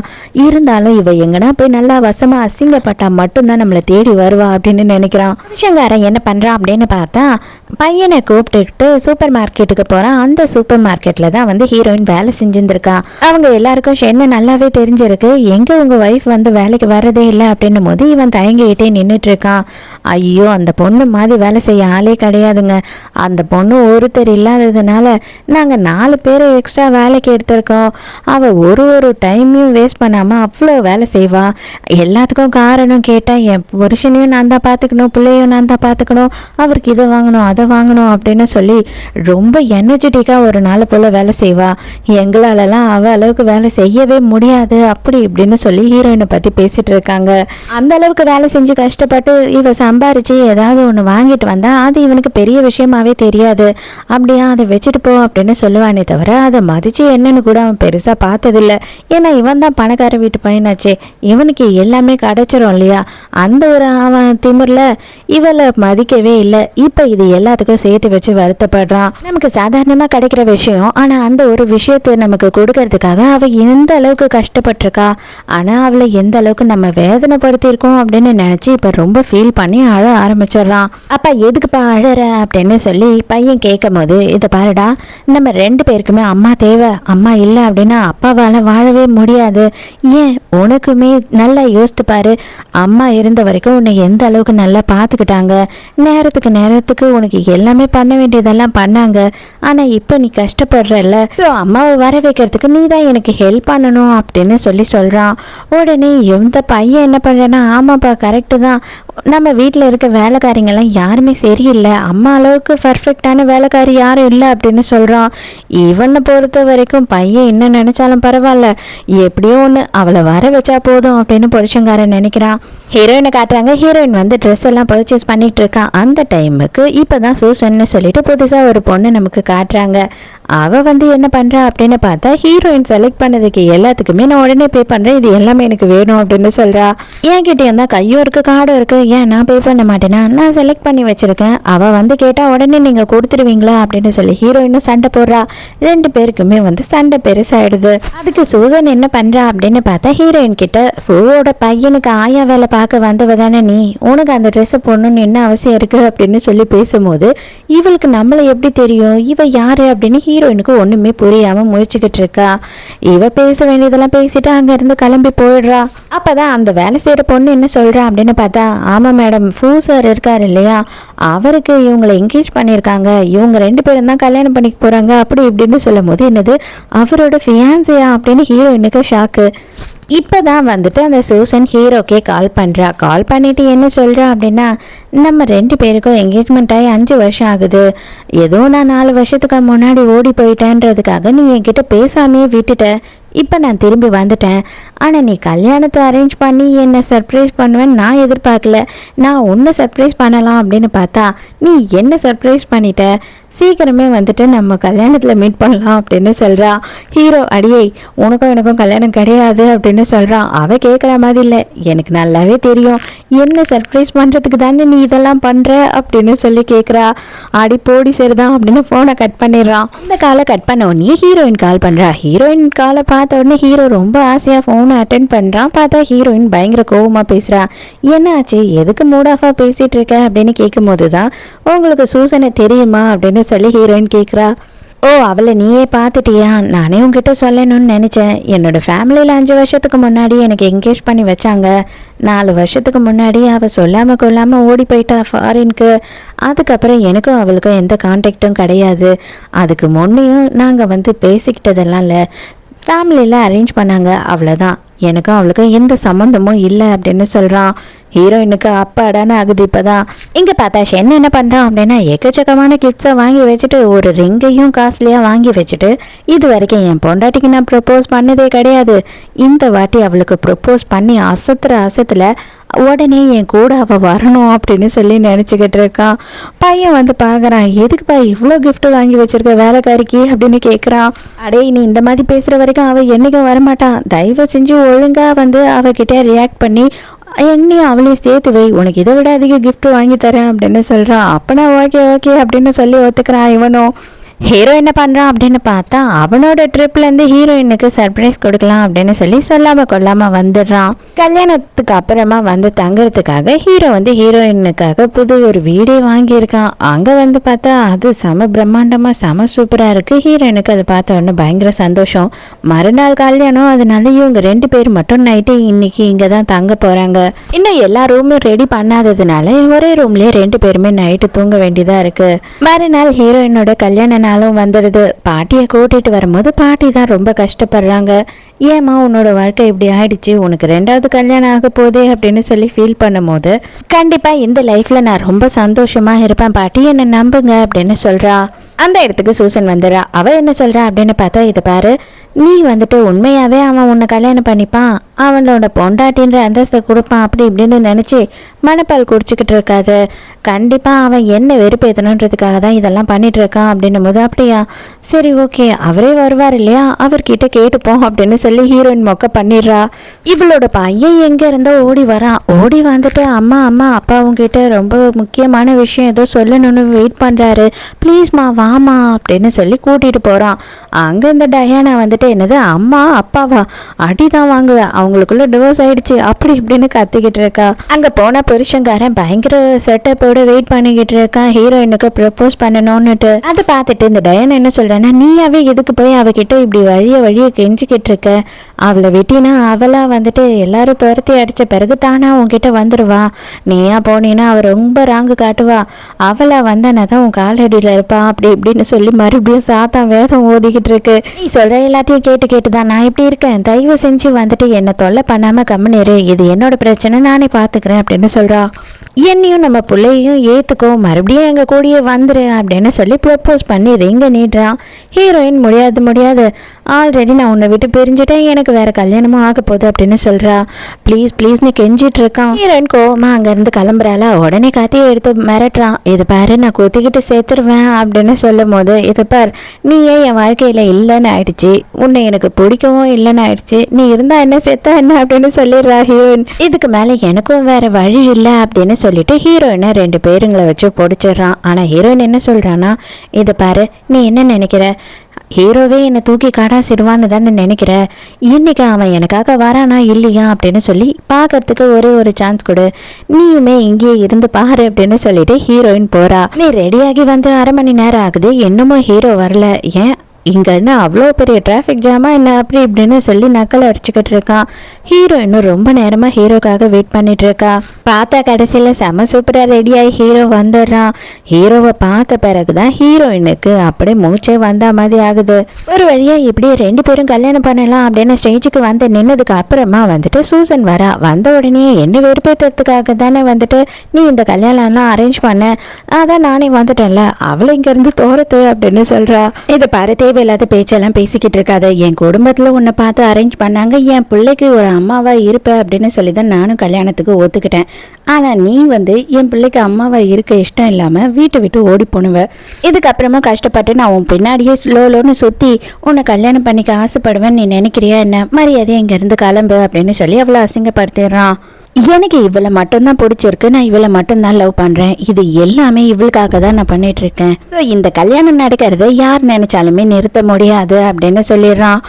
இருந்தாலும் இவ எங்கன்னா போய் நல்லா வசமாக அசிங்கப்பட்டா மட்டும்தான் நம்மளை தேடி வருவா அப்படின்னு நினைக்கிறான். புருஷங்காரன் என்ன பண்ணுறான் அப்படின்னு பார்த்தா, பையனை கூப்பிட்டுக்கிட்டு சூப்பர் மார்க்கெட்டுக்கு போகிறான். அந்த சூப்பர் மார்க்கெட்டில் தான் வந்து ஹீரோயின் வேலை செஞ்சுருந்துருக்கா. அவங்க எல்லாருக்கும் என்ன நல்லாவே தெரிஞ்சிருக்கு, எங்கே உங்கள் ஒய்ஃப் வந்து வேலைக்கு வரதே இல்லை அப்படின்னும் போது இவன் தயங்கிக்கிட்டே நின்றுட்டு இருக்கான். ஐயோ, அந்த பொண்ணு மாதிரி வேலை செய்ய ஆளே கிடையாதுங்க, அந்த பொண்ணு ஒருத்தர் இல்லாததுனால நாங்கள் 4 பேர் எக்ஸ்ட்ரா வேலைக்கு எடுத்திருக்கோம். அவள் ஒரு டைமையும் வேஸ்ட் பண்ணாமல் அவ்வளோ வேலை செய்வா. எல்லாத்துக்கும் காரணம் கேட்டால் என் புருஷனையும் நான் தான் பார்த்துக்கணும், பிள்ளையும் நான் தான் பார்த்துக்கணும், அவருக்கு இதை வாங்கணும் அதை வாங்கணும் அப்படின்னு சொல்லி ரொம்ப எனர்ஜெட்டிக்காக ஒரு நாள் போல் வேலை செய்வா. எங்களாலலாம் அவள் அளவுக்கு வேலை செய்யவே முடியாது அப்படி இப்படின்னு சொல்லி ஹீரோயினை பற்றி பேசிகிட்டு இருக்காங்க. அந்த அளவுக்கு வேலை செஞ்சு கஷ்டப்பட்டு இவ சம்பாரித்து ஏதாவது ஒன்று வாங்கிட்டு வந்தால் அது இவனுக்கு பெரிய விஷயமாவே தெரியாது. அப்படியா, அதை வச்சுட்டு போ அப்படின்னு சொல்லுவானே தவிர அதை மதித்து என்னன்னு கூட அவன் பெருசாக பார்த்ததில்ல. ஏன்னா இவன் தான் பணக்கார வீட்டு பையனாச்சே, இவனுக்கு எல்லாமே கிடைச்சிரும் இல்லையா. அந்த ஒரு அவன் திமிரில் இவளை மதிக்கவே இல்லை. இப்போ இது எல்லாத்துக்கும் சேர்த்து வச்சு வருத்தப்படுறான். நமக்கு சாதாரணமாக கிடைக்கிற விஷயம், ஆனால் அந்த ஒரு விஷயத்தை நமக்கு கொடுக்கறதுக்காக அவள் எந்த அளவுக்கு கஷ்டப்பட்டிருக்கா, ஆனால் அவளை எந்த அளவுக்கு நம்ம வேதனைப்படுத்தியிருக்கோம் அப்படின்னு நினச்சி இப்போ ரொம்ப ஃபீல் பண்ணி அழ ஆரம்பிச்சிடுறான். அப்பா எதுக்குப்பா அழற அப்படின்னு சொல்லி பையன் கேட்கும் போது, இதை பாருடா, நம்ம 2 பேருக்குமே அம்மா தேவை, அம்மா இல்லை அப்படின்னா அப்பாவால் வாழவே முடியாது. ஏன் உனக்குமே நல்லா யோசித்து பாரு, அம்மா இருந்த வரைக்கும் உன்னை எந்த அளவுக்கு நல்லா பார்த்துக்கிட்டாங்க, நேரத்துக்கு உனக்கு எல்லாமே பண்ண வேண்டியதெல்லாம் பண்ணாங்க. ஆனால் இப்போ நீ கஷ்டப்படுறல்ல, ஸோ அம்மாவை வர வைக்கிறதுக்கு நீ தான் எனக்கு ஹெல்ப் பண்ணணும் அப்படின்னு சொல்கிறான். உடனே இந்த பையன் என்ன பண்ணுறேன்னா, ஆமாப்பா கரெக்டு தான், நம்ம வீட்டில் இருக்க வேலைக்காரிங்கெல்லாம் யாருமே சரியில்லை, அம்மா அளவுக்கு பர்ஃபெக்டான வேலைக்காரி யாரும் இல்லை அப்படின்னு சொல்கிறான். இவனை பொறுத்த வரைக்கும் பையன் என்ன நினச்சாலும் பரவாயில்ல, எப்படியோ ஒன்று அவளை வர வச்சா போதும் அப்படின்னு புருஷங்காரன் நினைக்கிறான். ஹீரோயினை காட்டுறாங்க. ஹீரோயின் வந்து ட்ரெஸ் எல்லாம் பர்ச்சேஸ் பண்ணிட்டு இருக்கான். அந்த டைமுக்கு இப்போ தான் சூசன்னு சொல்லிட்டு புதுசாக ஒரு பொண்ணு நமக்கு காட்டுறாங்க. அவள் வந்து என்ன பண்ணுறா அப்படின்னு பார்த்தா, ஹீரோயின் செலக்ட் பண்ணதுக்கு எல்லாத்துக்குமே நான் உடனே பே பண்ணுறேன், இது எல்லாமே எனக்கு வேணும் அப்படின்னு சொல்கிறா. என்கிட்டயும் தான் கையும் இருக்குது கார்டும் இருக்குது, ஏன் நான் பே பண்ண மாட்டேன்னா, நான் செலக்ட் பண்ணி வச்சுருக்கேன், அவள் வந்து கேட்டால் உடனே நீங்கள் கொடுத்துருவீங்களா அப்படின்னு சொல்லி ஹீரோயினும் சண்டை போடுறா. 2 பேருக்குமே வந்து சண்டை பெருசாகிடுது. அதுக்கு சூசன் என்ன பண்ணுறா அப்படின்னு பார்த்தா, ஹீரோயின் கிட்ட ஃபுல்லோட பையனுக்கு ஆயா வேலை பார்க்க வந்தவ தானே நீ, உனக்கு அந்த ட்ரெஸ்ஸை போடணும்னு என்ன அவசியம் இருக்குது அப்படின்னு சொல்லி பேசும்போது, இவளுக்கு நம்மளை எப்படி தெரியும், இவ யாரு அப்படின்னு ஹீரோயினுக்கு ஒன்றுமே புரியாமல் முழிச்சுக்கிட்டு இருக்கா. இவ பேச வேண்டியதெல்லாம் பேசிட்டு அங்கேருந்து கிளம்பி போயிடுறா. அப்போ தான் அந்த வேலை செய்கிற பொண்ணு என்ன சொல்கிறா அப்படின்னு பார்த்தா, ஆமாம் மேடம், ஃபூ சார் இருக்கார் இல்லையா, அவருக்கு இவங்களை என்கேஜ் பண்ணியிருக்காங்க, இவங்க 2 பேரும் தான் கல்யாணம் பண்ணிக்க போகிறாங்க அப்படி இப்படின்னு சொல்லும் போது, என்னது அவரோட ஃபியான்சியா அப்படின்னு ஹீரோயினுக்கு ஷாக்கு. இப்போ தான் வந்துட்டு அந்த சூசன் ஹீரோக்கே கால் பண்ணுறா. கால் பண்ணிவிட்டு என்ன சொல்கிறா அப்படின்னா, நம்ம 2 பேருக்கும் என்கேஜ்மெண்ட் ஆகி 5 வருஷம் ஆகுது, ஏதோ நான் 4 வருஷத்துக்கு முன்னாடி ஓடி போயிட்டேன்றதுக்காக நீ என்கிட்ட பேசாமையே விட்டுட்ட, இப்போ நான் திரும்பி வந்துட்டேன், ஆனால் நீ கல்யாணத்தை அரேஞ்ச் பண்ணி என்னை சர்ப்ரைஸ் பண்ணுவேன்னு நான் எதிர்பார்க்கல, நான் உன்னை சர்ப்ரைஸ் பண்ணலாம் அப்படின்னு பார்த்தா நீ என்ன சர்ப்ரைஸ் பண்ணிட்ட, சீக்கிரமே வந்துட்டு நம்ம கல்யாணத்தில் மீட் பண்ணலாம் அப்படின்னு சொல்கிறா. ஹீரோ, அடியே உனக்கும் எனக்கும் கல்யாணம் கிடையாது அப்படின்னு அப்படின்னு சொல்கிறான். அவள் கேட்குற மாதிரி இல்லை, எனக்கு நல்லாவே தெரியும் என்ன சர்ப்ரைஸ் பண்ணுறதுக்கு தானே நீ இதெல்லாம் பண்ணுற அப்படின்னு சொல்லி கேட்குறா. அடி போடி சரிதான் அப்படின்னு ஃபோனை கட் பண்ணிடுறான். இந்த காலை கட் பண்ண உடனே ஹீரோயின் கால் பண்ணுறா. ஹீரோயின் காலை பார்த்த உடனே ஹீரோ ரொம்ப ஆசையாக ஃபோனை அட்டென்ட் பண்ணுறான். பார்த்தா ஹீரோயின் பயங்கர கோவமாக பேசுகிறா. என்ன ஆச்சு, எதுக்கு மூட் ஆஃபாக பேசிகிட்டு இருக்க அப்படின்னு கேட்கும்போது தான் உங்களுக்கு சூசனை தெரியுமா அப்படின்னு சொல்லி ஹீரோயின் கேட்குறா. ஓ, அவளை நீயே பார்த்துட்டியா? நானே உங்ககிட்ட சொல்லணும்னு நினச்சேன். என்னோடய ஃபேமிலியில் 5 வருஷத்துக்கு முன்னாடி எனக்கு என்கேஜ் பண்ணி வச்சாங்க. 4 வருஷத்துக்கு முன்னாடி அவள் சொல்லாமல் கொள்ளாமல் ஓடி போயிட்டா ஃபாரினுக்கு. அதுக்கப்புறம் எனக்கும் அவளுக்கும் எந்த கான்டாக்டும் கிடையாது. அதுக்கு முன்னையும் நாங்கள் பேசிக்கிட்டதெல்லாம் இல்லை, ஃபேமிலியில் அரேஞ்ச் பண்ணாங்க, அவ்வளோதான். எனக்கும் அவளுக்கும் எந்த சம்மந்தமும் இல்லை அப்படின்னு சொல்கிறான். ஹீரோயினுக்கு அப்பாடான ஆகுது. இப்போதான் இங்கே பார்த்தா ஷென் என்ன பண்ணுறான் அப்படின்னா எக்கச்சக்கமான கிஃப்ட்ஸை வாங்கி வச்சுட்டு ஒரு ரிங்கையும் காஸ்ட்லியாக வாங்கி வச்சுட்டு, இது வரைக்கும் என் பொண்டாட்டிக்கு நான் ப்ரப்போஸ் பண்ணதே கிடையாது, இந்த வாட்டி அவளுக்கு ப்ரப்போஸ் பண்ணி அசத்தில் உடனே என் கூட அவள் வரணும் அப்படின்னு சொல்லி நினச்சிக்கிட்டு இருக்கான். பையன் பார்க்குறான். எதுக்குப்பா இவ்வளோ கிஃப்ட் வாங்கி வச்சிருக்க வேலைக்காரிக்கு அப்படின்னு கேட்குறான். அடே, நீ இந்த மாதிரி பேசுகிற வரைக்கும் அவள் என்றைக்கும் வரமாட்டான். தயவு செஞ்சு ஒழுங்காக அவகிட்ட ரியாக்ட் பண்ணி என்னையும் அவளையும் சேர்த்து வை, உனக்கு இதை விட அதிக கிஃப்ட் வாங்கி தரேன் அப்படின்னு சொல்கிறான். அப்பனா ஓகே ஓகே அப்படின்னு சொல்லி ஒத்துக்கிறான் இவனும். ஹீரோ என்ன பண்ணுறான் அப்படின்னு பார்த்தா அவனோட ட்ரிப்லேருந்து ஹீரோயினுக்கு சர்ப்ரைஸ் கொடுக்கலாம் அப்படின்னு சொல்லி சொல்லாமல் கொள்ளாமல் வந்துடுறான். கல்யாணத்துக்கு அப்புறமா தங்குறதுக்காக ஹீரோ ஹீரோயினுக்காக புது ஒரு வீடே வாங்கியிருக்கான். அங்கே பார்த்தா அது செம பிரம்மாண்டமாக செம சூப்பராக இருக்குது. ஹீரோயினுக்கு அதை பார்த்த உடனே பயங்கர சந்தோஷம். மறுநாள் கல்யாணம், அதனால இவங்க 2 பேர் மட்டும் நைட்டு இன்னைக்கு இங்கே தான் தங்க போகிறாங்க. இன்னும் எல்லா ரூமும் ரெடி பண்ணாததுனால ஒரே ரூம்லேயே 2 பேருமே நைட்டு தூங்க வேண்டியதாக இருக்குது. மறுநாள் ஹீரோயினோட கல்யாண நாளும் வந்துடுது. பாட்டியை கூட்டிட்டு வரும்போது பாட்டி தான் ரொம்ப கஷ்டப்படுறாங்க. ஏமா உன்னோட வாழ்க்கை இப்படி ஆயிடுச்சு, உனக்கு 2வது கல்யாணம் ஆக போதே அப்படின்னு சொல்லி ஃபீல் பண்ணும்போது, கண்டிப்பா இந்த லைஃப்ல நான் ரொம்ப சந்தோஷமா இருப்பேன் பாட்டி, என்னை நம்புங்க அப்படின்னு சொல்றா. அந்த இடத்துக்கு சூசன் வந்துடுறா. அவ என்ன சொல்றா அப்படின்னு பார்த்தா, இதை பாரு, நீ உண்மையாவே அவன் உன்னை கல்யாணம் பண்ணிப்பான், அவனோட பொண்டாட்டின்ற அந்தஸ்தை கொடுப்பான் அப்படி இப்படின்னு நினச்சி மனப்பால் குடிச்சிக்கிட்டு இருக்காது. கண்டிப்பாக அவன் என்ன வெறுப்பேற்றணுன்றதுக்காக தான் இதெல்லாம் பண்ணிட்டு இருக்கான் அப்படின்னும் போது, அப்படியா சரி ஓகே, அவரே வருவார் இல்லையா, அவர்கிட்ட கேட்டுப்போம் அப்படின்னு சொல்லி ஹீரோயின் மொக்க பண்ணிடுறா. இவளோட பையன் எங்கே இருந்தோ ஓடி வரான். ஓடி அம்மா அம்மா அப்பா உங்ககிட்ட ரொம்ப முக்கியமான விஷயம் ஏதோ சொல்லணும்னு வெயிட் பண்ணுறாரு, ப்ளீஸ்மா வாமா அப்படின்னு சொல்லி கூட்டிகிட்டு போகிறான். அங்கே இந்த டயானா என்னது அம்மா அப்பாவா, அடிதான் வாங்குவேன், அவங்களுக்குள்ள டிவோர்ஸ் ஆயிடுச்சு அப்படி இப்படின்னு கத்திக்கிட்டு இருக்கா. அங்க போன புருஷங்காரன் பயங்கர செட்டப்போட வெயிட் பண்ணிக்கிட்டு இருக்கான் ஹீரோயினுக்கு ப்ரப்போஸ் பண்ணணும்னுட்டு. அதை பார்த்துட்டு இந்த டயன் என்ன சொல்றேன்னா, நீயாவே எதுக்கு போய் அவகிட்ட இப்படி வழிய கெஞ்சிக்கிட்டு இருக்க, அவளை வெட்டினா அவளா எல்லாரும் துரத்தி அடிச்ச பிறகு தானா உன்கிட்ட வந்துடுவா, நீயா போனீன்னா அவ ரொம்ப ராங்கு காட்டுவா, அவளா வந்தானா தான் உன் காலடியில் இருப்பா அப்படி இப்படின்னு சொல்லி மறுபடியும் சாத்தா வேதம் ஓதிக்கிட்டு இருக்கு. நீ சொல்ற எல்லாத்தையும் கேட்டுதான் நான் இப்படி இருக்கேன், தயவு செஞ்சு என்னை தொல்லை பண்ணாம கம்முனேரு, இது என்னோட பிரச்சனை, நானே பாத்துக்கிறேன் அப்படின்னு சொல்றா. என்னையும் நம்ம பிள்ளையும் ஏத்துக்கோ, மறுபடியும் எங்க கூடயே வந்துரு அப்படின்னு சொல்லி ப்ரப்போஸ் பண்ணி ரிங்க நீடுறான். ஹீரோயின் முடியாது, ஆல்ரெடி நான் உன்னை விட்டு பிரிஞ்சுட்டேன், எனக்கு வேற கல்யாணமும் ஆக போகுது அப்படின்னு சொல்றா. ப்ளீஸ் நீ கெஞ்சிட்டு இருக்கான். ஹீரோயின் கோவமா அங்க இருந்து கிளம்புறாளா. உடனே கத்தியை எடுத்து மிரட்டுறான். இது பாரு, நான் குத்திக்கிட்டு சேர்த்துருவேன் அப்படின்னு சொல்லும் போது, இது பார், நீ ஏன் என் வாழ்க்கையில இல்லைன்னு ஆயிடுச்சு, உன்னை எனக்கு பிடிக்கவும் இல்லைன்னு ஆயிடுச்சு, நீ இருந்தா என்ன செத்தா என்ன அப்படின்னு சொல்லிடுறா ஹீரோயின். இதுக்கு மேல எனக்கும் வேற வழி இல்லை அப்படின்னு சொல்லிட்டு ஹீரோயினை 2 பேருங்களை வச்சு பிடிச்சிடுறான். ஆனா ஹீரோயின் என்ன சொல்றான்னா, இதை பாரு, நீ என்ன நினைக்கிற, ஹீரோவே என்னை தூக்கி காடாசிடுவான்னு தானே நினைக்கிற, இன்னைக்கு அவன் எனக்காக வரானா இல்லையா அப்படின்னு சொல்லி பார்க்கறதுக்கு ஒரு சான்ஸ் கொடு, நீயுமே இங்கேயே இருந்து பாரு அப்படின்னு சொல்லிட்டு ஹீரோயின் போறா. நீ ரெடியாகி 1/2 மணி நேரம் ஆகுது, இன்னமும் ஹீரோ வரல, ஏன் இங்க என்ன அவ்வளோ பெரிய டிராஃபிக் ஜாமா என்ன அப்படி இப்படின்னு சொல்லி நக்கல் அடிச்சுக்கிட்டு இருக்கான். ஹீரோ இன்னும் ரொம்ப நேரமா ஹீரோக்காக வெயிட் பண்ணிட்டு இருக்கா. பார்த்தா கடைசியில செம சூப்பரா ரெடியாகி ஹீரோ வந்துடுறான். ஹீரோவை பார்த்த பிறகுதான் ஹீரோயினுக்கு அப்படியே மூச்சே வந்த மாதிரி ஆகுது. ஒரு வழியா இப்படியே 2 பேரும் கல்யாணம் பண்ணலாம் அப்படின்னு ஸ்டேஜுக்கு நின்னதுக்கு அப்புறமா சூசன் வரா. வந்த உடனே என்ன வெறுப்பேற்றுறதுக்காக தானே நீ இந்த கல்யாணம்லாம் அரேஞ்ச் பண்ண, அதான் நானே வந்துட்டேன்ல, அவளை இங்க இருந்து தோரத்து அப்படின்னு சொல்றா. இதை பாரு தேவையில்லாத பேச்செல்லாம் பேசிக்கிட்டு இருக்காது. என் குடும்பத்தில் உன்னை பார்த்து அரேஞ்ச் பண்ணாங்க, என் பிள்ளைக்கு ஒரு அம்மாவா இருப்ப அப்படின்னு சொல்லி தான் நானும் கல்யாணத்துக்கு ஒத்துக்கிட்டேன். ஆனால் நீ என் பிள்ளைக்கு அம்மாவா இருக்க இஷ்டம் இல்லாமல் வீட்டை விட்டு ஓடி போனுவ. இதுக்கப்புறமா கஷ்டப்பட்டு நான் உன் பின்னாடியே ஸ்லோன்னு சுற்றி உன்னை கல்யாணம் பண்ணிக்க ஆசைப்படுவேன் நீ நினைக்கிறியா என்ன? மரியாதை இங்கேருந்து கிளம்பு அப்படின்னு சொல்லி அவ்வளோ அசிங்கப்படுத்திடுறான். எனக்கு இவளை மட்டும்தான் பிடிச்சிருக்கு, நான் இவளை மட்டும்தான் லவ் பண்ணுறேன், இது எல்லாமே இவளுக்காக தான் நான் பண்ணிட்டு இருக்கேன். ஸோ இந்த கல்யாணம் நடக்கிறத யார் நினைச்சாலுமே நிறுத்த முடியாது அப்படின்னு சொல்லிடுறான்.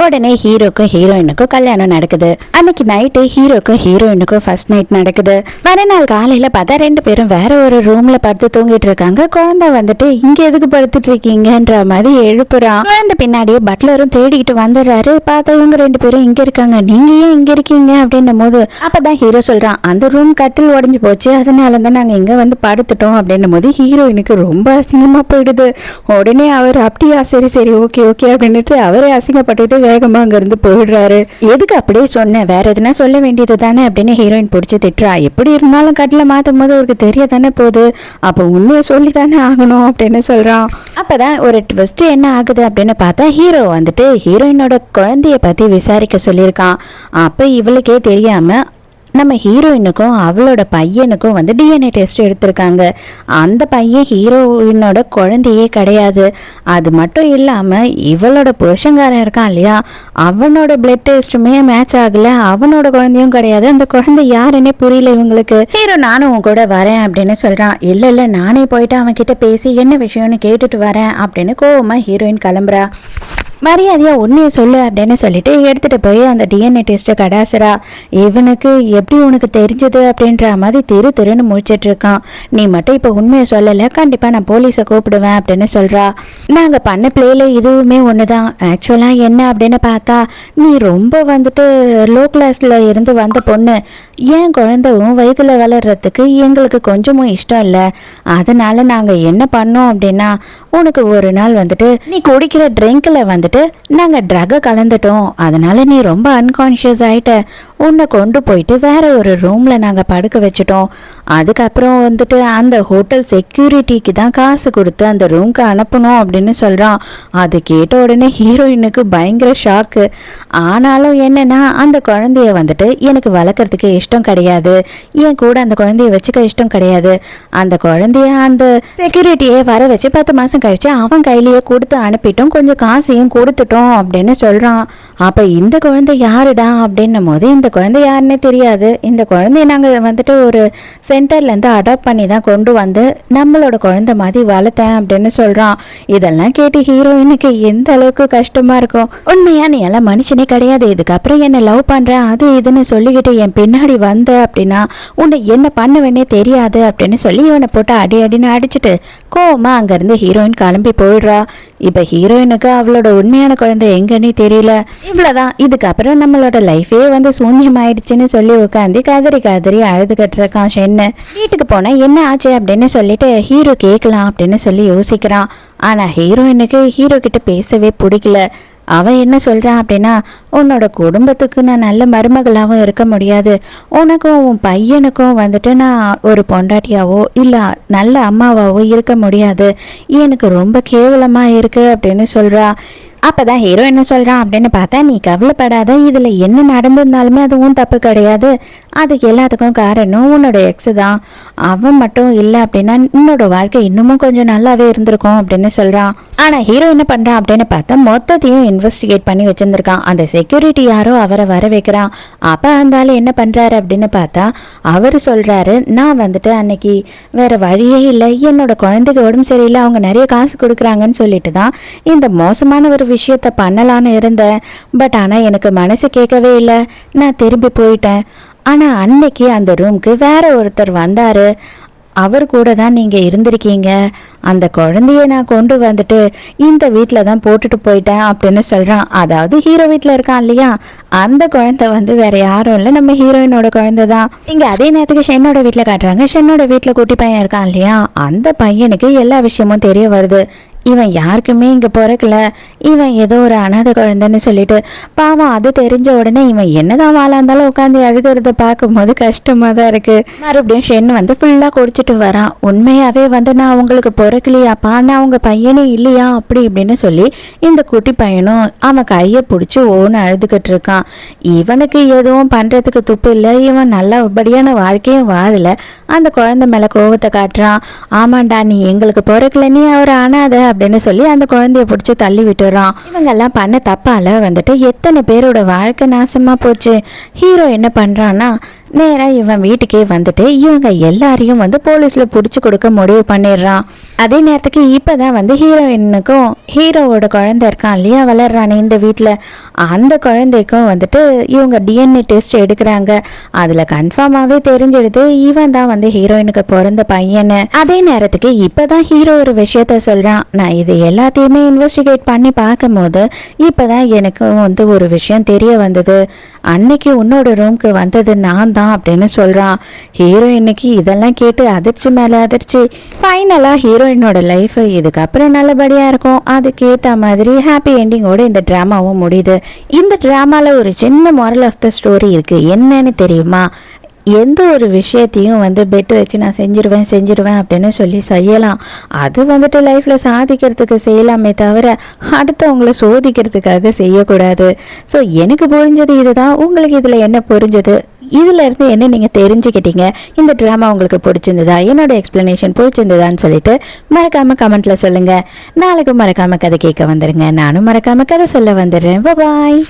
உடனே ஹீரோக்கும் ஹீரோயினுக்கும் கல்யாணம் நடக்குது. அன்னைக்கு நைட்டு ஹீரோக்கும் ஹீரோயினுக்கும் ஃபர்ஸ்ட் நைட் நடக்குது. மறுநாள் காலையில பார்த்தா 2 பேரும் வேற ஒரு ரூம்ல படுத்து தூங்கிட்டு இருக்காங்க. குழந்தை இங்க எதுக்கு படுத்துட்டு இருக்கீங்கன்ற மாதிரி எழுப்புறான். குழந்தை பின்னாடியே பட்லரும் தேடிக்கிட்டு வந்துடுறாரு. பார்த்தா இவங்க 2 பேரும் இங்க இருக்காங்க, நீங்க ஏன் இங்க இருக்கீங்க அப்படின்னும் போது அப்பதான் ஹீரோ சொல்றான், அந்த ரூம் கட்டில் உடஞ்சு போச்சு, அதனால தான் நாங்க இங்க படுத்துட்டோம் அப்படின்னும் போது ஹீரோயினுக்கு ரொம்ப அசிங்கமா போயிடுது. உடனே அவர் அப்படியா சரி சரி ஓகே ஓகே அப்படின்னுட்டு அவரே அசிங்கப்பட்டுட்டு வேகமா அங்க இருந்து போயிடுறாரு. எதுக்கு அப்படியே சொன்னேன், வேற எதுனா சொல்ல வேண்டியது தானே அப்படின்னு ஹீரோயின் பிடிச்சி திட்டுறா. எப்படி இருந்தாலும் கட்டில மாத்தும் போது அவருக்கு தெரிய தானே போகுது, அப்ப உண்மையை சொல்லி தானே ஆகணும் அப்படின்னு சொல்றான். அப்பதான் ஒரு ட்விஸ்ட் என்ன ஆகுது அப்படின்னு பார்த்தா ஹீரோ ஹீரோயினோட குழந்தைய பத்தி விசாரிக்க சொல்லியிருக்கான். அப்ப இவளுக்கே தெரியாம நம்ம ஹீரோயினுக்கும் அவளோட பையனுக்கும் டிஎன்ஏ டெஸ்ட் எடுத்திருக்காங்க. அந்த பையன் ஹீரோயினோட குழந்தையே கிடையாது. அது மட்டும் இல்லாமல் இவளோட புருஷங்காரன் இருக்கான் இல்லையா, அவனோட பிளட் டெஸ்ட்டுமே மேட்ச் ஆகல, அவனோட குழந்தையும் கிடையாது. அந்த குழந்தை யாருன்னே புரியல இவங்களுக்கு. ஹீரோ நானும் உன் கூட வரேன் அப்படின்னு சொல்கிறான். இல்லை நானே போயிட்டு அவன் கிட்ட பேசி என்ன விஷயம்னு கேட்டுட்டு வரேன் அப்படின்னு கோவமா ஹீரோயின் கிளம்புறா. மரியாதையா உண்மையை சொல்லு அப்படின்னு சொல்லிட்டு எடுத்துட்டு போய் அந்த டிஎன்ஏ டெஸ்ட்டை கடாசுறா. இவனுக்கு எப்படி உனக்கு தெரிஞ்சது அப்படின்ற மாதிரி திருன்னு முடிச்சிட்டு இருக்கான். நீ மட்டும் இப்போ உண்மையை சொல்லலை, கண்டிப்பா நான் போலீஸை கூப்பிடுவேன் அப்படின்னு சொல்றா. நாங்க பண்ண பிளேல இதுவுமே ஒண்ணுதான். ஆக்சுவலா என்ன அப்படின்னு பார்த்தா, நீ ரொம்ப லோ கிளாஸ்ல இருந்து வந்த பொண்ணு, ஏன் குழந்தைவும் வயதுல வளர்றதுக்கு எங்களுக்கு கொஞ்சமும் இஷ்டம் இல்லை. அதனால நாங்க என்ன பண்ணோம் அப்படின்னா, உனக்கு ஒரு நாள் நீ குடிக்கிற ட்ரிங்க்ல நாங்க ட்ரக்கை கலந்துட்டோம். அதனால நீ ரொம்ப அன்கான்ஷியஸ் ஆயிட்ட. உன்னை கொண்டு போயிட்டு வேற ஒரு ரூம்ல நாங்க படுக்க வச்சுட்டோம். அதுக்கப்புறம் அந்த ஹோட்டல் செக்யூரிட்டிக்கு தான் காசு கொடுத்து அந்த ரூம்க்கு அனுப்பணும் அப்படின்னு சொல்றான். அது கேட்ட உடனே ஹீரோயினுக்கு பயங்கர ஷாக்கு. ஆனாலும் என்னன்னா, அந்த குழந்தைய எனக்கு வளர்க்கறதுக்கு இஷ்டம் கிடையாது, என் கூட அந்த குழந்தைய வச்சுக்க இஷ்டம் கிடையாது. அந்த குழந்தைய அந்த செக்யூரிட்டியே வர வச்சு 10 மாசம் கழிச்சு அவன் கையிலேயே கொடுத்து அனுப்பிட்டோம், கொஞ்சம் காசையும் கொடுத்துட்டோம் அப்படின்னு சொல்றான். அப்ப இந்த குழந்தை யாருடா அப்படின்னும் போது இந்த குழந்தை யாருன்னே தெரியாது. இந்த குழந்தைய நாங்க ஒரு சென்டர்ல இருந்து அடாப்ட் பண்ணி தான் கொண்டு வந்து நம்மளோட குழந்தை மாதிரி வளர்த்தேன் அப்படின்னு சொல்றான். இதெல்லாம் கேட்டு ஹீரோயினுக்கு எந்த அளவுக்கு கஷ்டமா இருக்கும். உண்மையா நீ எல்லாம் மனுஷனே கிடையாது, இதுக்கப்புறம் என்ன லவ் பண்றேன் அது இதுன்னு சொல்லிக்கிட்டு என் பின்னாடி வந்த அப்படின்னா உன்னை என்ன பண்ணுவேன்னே தெரியாது அப்படின்னு சொல்லி இவனை போட்டு அடின்னு அடிச்சுட்டு கோவமா அங்கிருந்து ஹீரோயின் கிளம்பி போயிடுறா. இப்ப ஹீரோயினுக்கு அவளோட உண்மையான குழந்தை எங்கன்னே தெரியல. இவ்வளவுதான், இதுக்கப்புறம் நம்மளோட லைஃபே சூன்யம் ஆயிடுச்சுன்னு சொல்லி உட்காந்து கதறி அழுது கட்டுறான் ஷென்னு. வீட்டுக்கு போனா என்ன ஆச்சு அப்படின்னு சொல்லிட்டு ஹீரோ கேட்கலாம் அப்படின்னு சொல்லி யோசிக்கிறான். ஆனா ஹீரோயினுக்கு ஹீரோ கிட்ட பேசவே பிடிக்கல. அவன் என்ன சொல்றான் அப்படின்னா, உன்னோட குடும்பத்துக்கு நான் நல்ல மருமகளாகவும் இருக்க முடியாது, உனக்கும் உன் பையனுக்கும் நான் ஒரு பொண்டாட்டியாவோ இல்லை நல்ல அம்மாவாவோ இருக்க முடியாது, எனக்கு ரொம்ப கேவலமா இருக்கு அப்படின்னு சொல்றா. அப்பதான் ஹீரோ என்ன சொல்றான் அப்படின்னு பார்த்தா, நீ கவலைப்படாத, இதுல என்ன நடந்திருந்தாலுமே அதுவும் தப்பு கிடையாது, அதுக்கு எல்லாத்துக்கும் காரணம் உன்னோட எக்ஸ் தான், அவன் மட்டும் இல்லை அப்படின்னா உன்னோட வாழ்க்கை இன்னமும் கொஞ்சம் நல்லாவே இருந்திருக்கும் அப்படின்னு சொல்றான். ஆனா ஹீரோ என்ன பண்றான் அப்படின்னு பார்த்தா, மொத்தத்தையும் இன்வெஸ்டிகேட் பண்ணி வச்சிருந்திருக்கான். அந்த செக்யூரிட்டி யாரோ அவரை வர வைக்கிறான். அப்ப அந்த ஆளு என்ன பண்றாரு அப்படின்னு பார்த்தா, அவரு சொல்றாரு, நான் அன்னைக்கு வேற வழியே இல்லை, என்னோட குழந்தைக்கு உடம்பு சரியில்லை, அவங்க நிறைய காசு கொடுக்குறாங்கன்னு சொல்லிட்டு தான் இந்த மோசமான ஒரு விஷயத்த பண்ணலான்னு இருந்தேன். பட் ஆனா எனக்கு மனசு கேட்கவே இல்லை, நான் திரும்பி போயிட்டேன். ஆனா அன்னைக்கு அந்த ரூம்க்கு வேற ஒருத்தர் வந்தாரு, அவர் கூட தான் நீங்க இருந்திருக்கீங்க, அந்த குழந்தைய நான் கொண்டு இந்த வீட்டில தான் போட்டுட்டு போயிட்டேன் அப்படின்னு சொல்றான். அதாவது ஹீரோ வீட்டில் இருக்கான் இல்லையா, அந்த குழந்தை வேற யாரும் இல்லை, நம்ம ஹீரோயினோட குழந்தை தான். இங்க அதே நேரத்துக்கு ஷென்னோட வீட்டில் காட்டுறாங்க. ஷென்னோட வீட்டில் குட்டி பையன் இருக்கான் இல்லையா, அந்த பையனுக்கு எல்லா விஷயமும் தெரிய வருது. இவன் யாருக்குமே இங்கே பிறக்கல, இவன் ஏதோ ஒரு அனாதை குழந்தைன்னு சொல்லிட்டு பாவம் அது தெரிஞ்ச உடனே இவன் என்னதான் வாழா இருந்தாலும் உட்காந்து அழுகிறத பார்க்கும்போது கஷ்டமாக தான் இருக்குது. மறுபடியும் ஷென் வந்து ஃபுல்லாக குடிச்சிட்டு வரான். உண்மையாகவே வந்து நான் உங்களுக்கு பிறக்கலையாப்பா, நான் அவங்க பையனே இல்லையா அப்படி இப்படின்னு சொல்லி இந்த குட்டி பையனும் அவன் கையை பிடிச்சி ஓன்னு அழுதுகிட்டு இருக்கான். இவனுக்கு எதுவும் பண்ணுறதுக்கு துப்பு இல்லை, இவன் நல்லபடியான வாழ்க்கையும் வாழலை. அந்த குழந்தை மேலே கோவத்தை காட்டுறான். ஆமாண்டா நீ எங்களுக்கு பிறக்கல, நீ அவர் அனாதை அப்படின்னு சொல்லி அந்த குழந்தைய பிடிச்சி தள்ளி விட்டுறான். இவங்கெல்லாம் பண்ண தப்பால வந்துட்டு எத்தனை பேரோட வாழ்க்கை நாசமாக போச்சு. ஹீரோ என்ன பண்ணுறான்னா நேராக இவன் வீட்டுக்கே வந்துட்டு இவங்க எல்லாரையும் வந்து போலீஸில் பிடிச்சி கொடுக்க முடிவு பண்ணிடுறான். அதே நேரத்துக்கு இப்போ தான் வந்து ஹீரோயினுக்கும் ஹீரோவோட குழந்தை இருக்கான் இல்லையா வளர்றானே இந்த வீட்டில், அந்த குழந்தைக்கும் வந்துட்டு இவங்க டிஎன்ஏ டெஸ்ட் எடுக்கிறாங்க. அதில் கன்ஃபார்மாகவே தெரிஞ்சிடுது இவன் தான் வந்து ஹீரோயினுக்கு பிறந்த பையனு. அதே நேரத்துக்கு இப்போ தான் ஹீரோ ஒரு விஷயத்த சொல்கிறான். நான் இது எல்லாத்தையுமே இன்வெஸ்டிகேட் பண்ணி பார்க்கும்போது இப்போ தான் எனக்கு வந்து ஒரு விஷயம் தெரிய வந்தது. அன்னைக்கு உன்னோட ரூம்க்கு வந்தது நான் தான் அப்படின்னு சொல்கிறான். ஹீரோயினுக்கு இதெல்லாம் கேட்டு அதிர்ச்சி மேலே அதிர்ச்சி. ஃபைனலாக ஹீரோயினோட லைஃப் இதுக்கப்புறம் நல்லபடியாக இருக்கும். அதுக்கேற்ற மாதிரி ஹாப்பி எண்டிங்கோட இந்த ட்ராமாவும் முடியுது. இந்த ட்ராமாவில் ஒரு சின்ன மாரல் ஆஃப் த ஸ்டோரி இருக்குது. என்னன்னு தெரியுமா? எந்த ஒரு விஷயத்தையும் வந்து பெட்டு வச்சு நான் செஞ்சிருவேன் அப்படின்னு சொல்லி செய்யலாம். அது வந்துட்டு லைஃப்பில் சாதிக்கிறதுக்கு செய்யலாமே தவிர அடுத்தவங்கள சோதிக்கிறதுக்காக செய்யக்கூடாது. ஸோ எனக்கு புரிஞ்சது இதுதான். உங்களுக்கு இதில் என்ன புரிஞ்சது? இதிலேருந்து என்ன நீங்கள் தெரிஞ்சுக்கிட்டீங்க? இந்த ட்ராமா உங்களுக்கு பிடிச்சிருந்ததா? என்னோட எக்ஸ்ப்ளனேஷன் பிடிச்சிருந்ததான்னு சொல்லிட்டு மறக்காமல் கமெண்ட்டில் சொல்லுங்கள். நாளைக்கு மறக்காமல் கதை கேட்க வந்துடுங்க. நானும் மறக்காமல் கதை சொல்ல வந்துடுறேன். பாய்.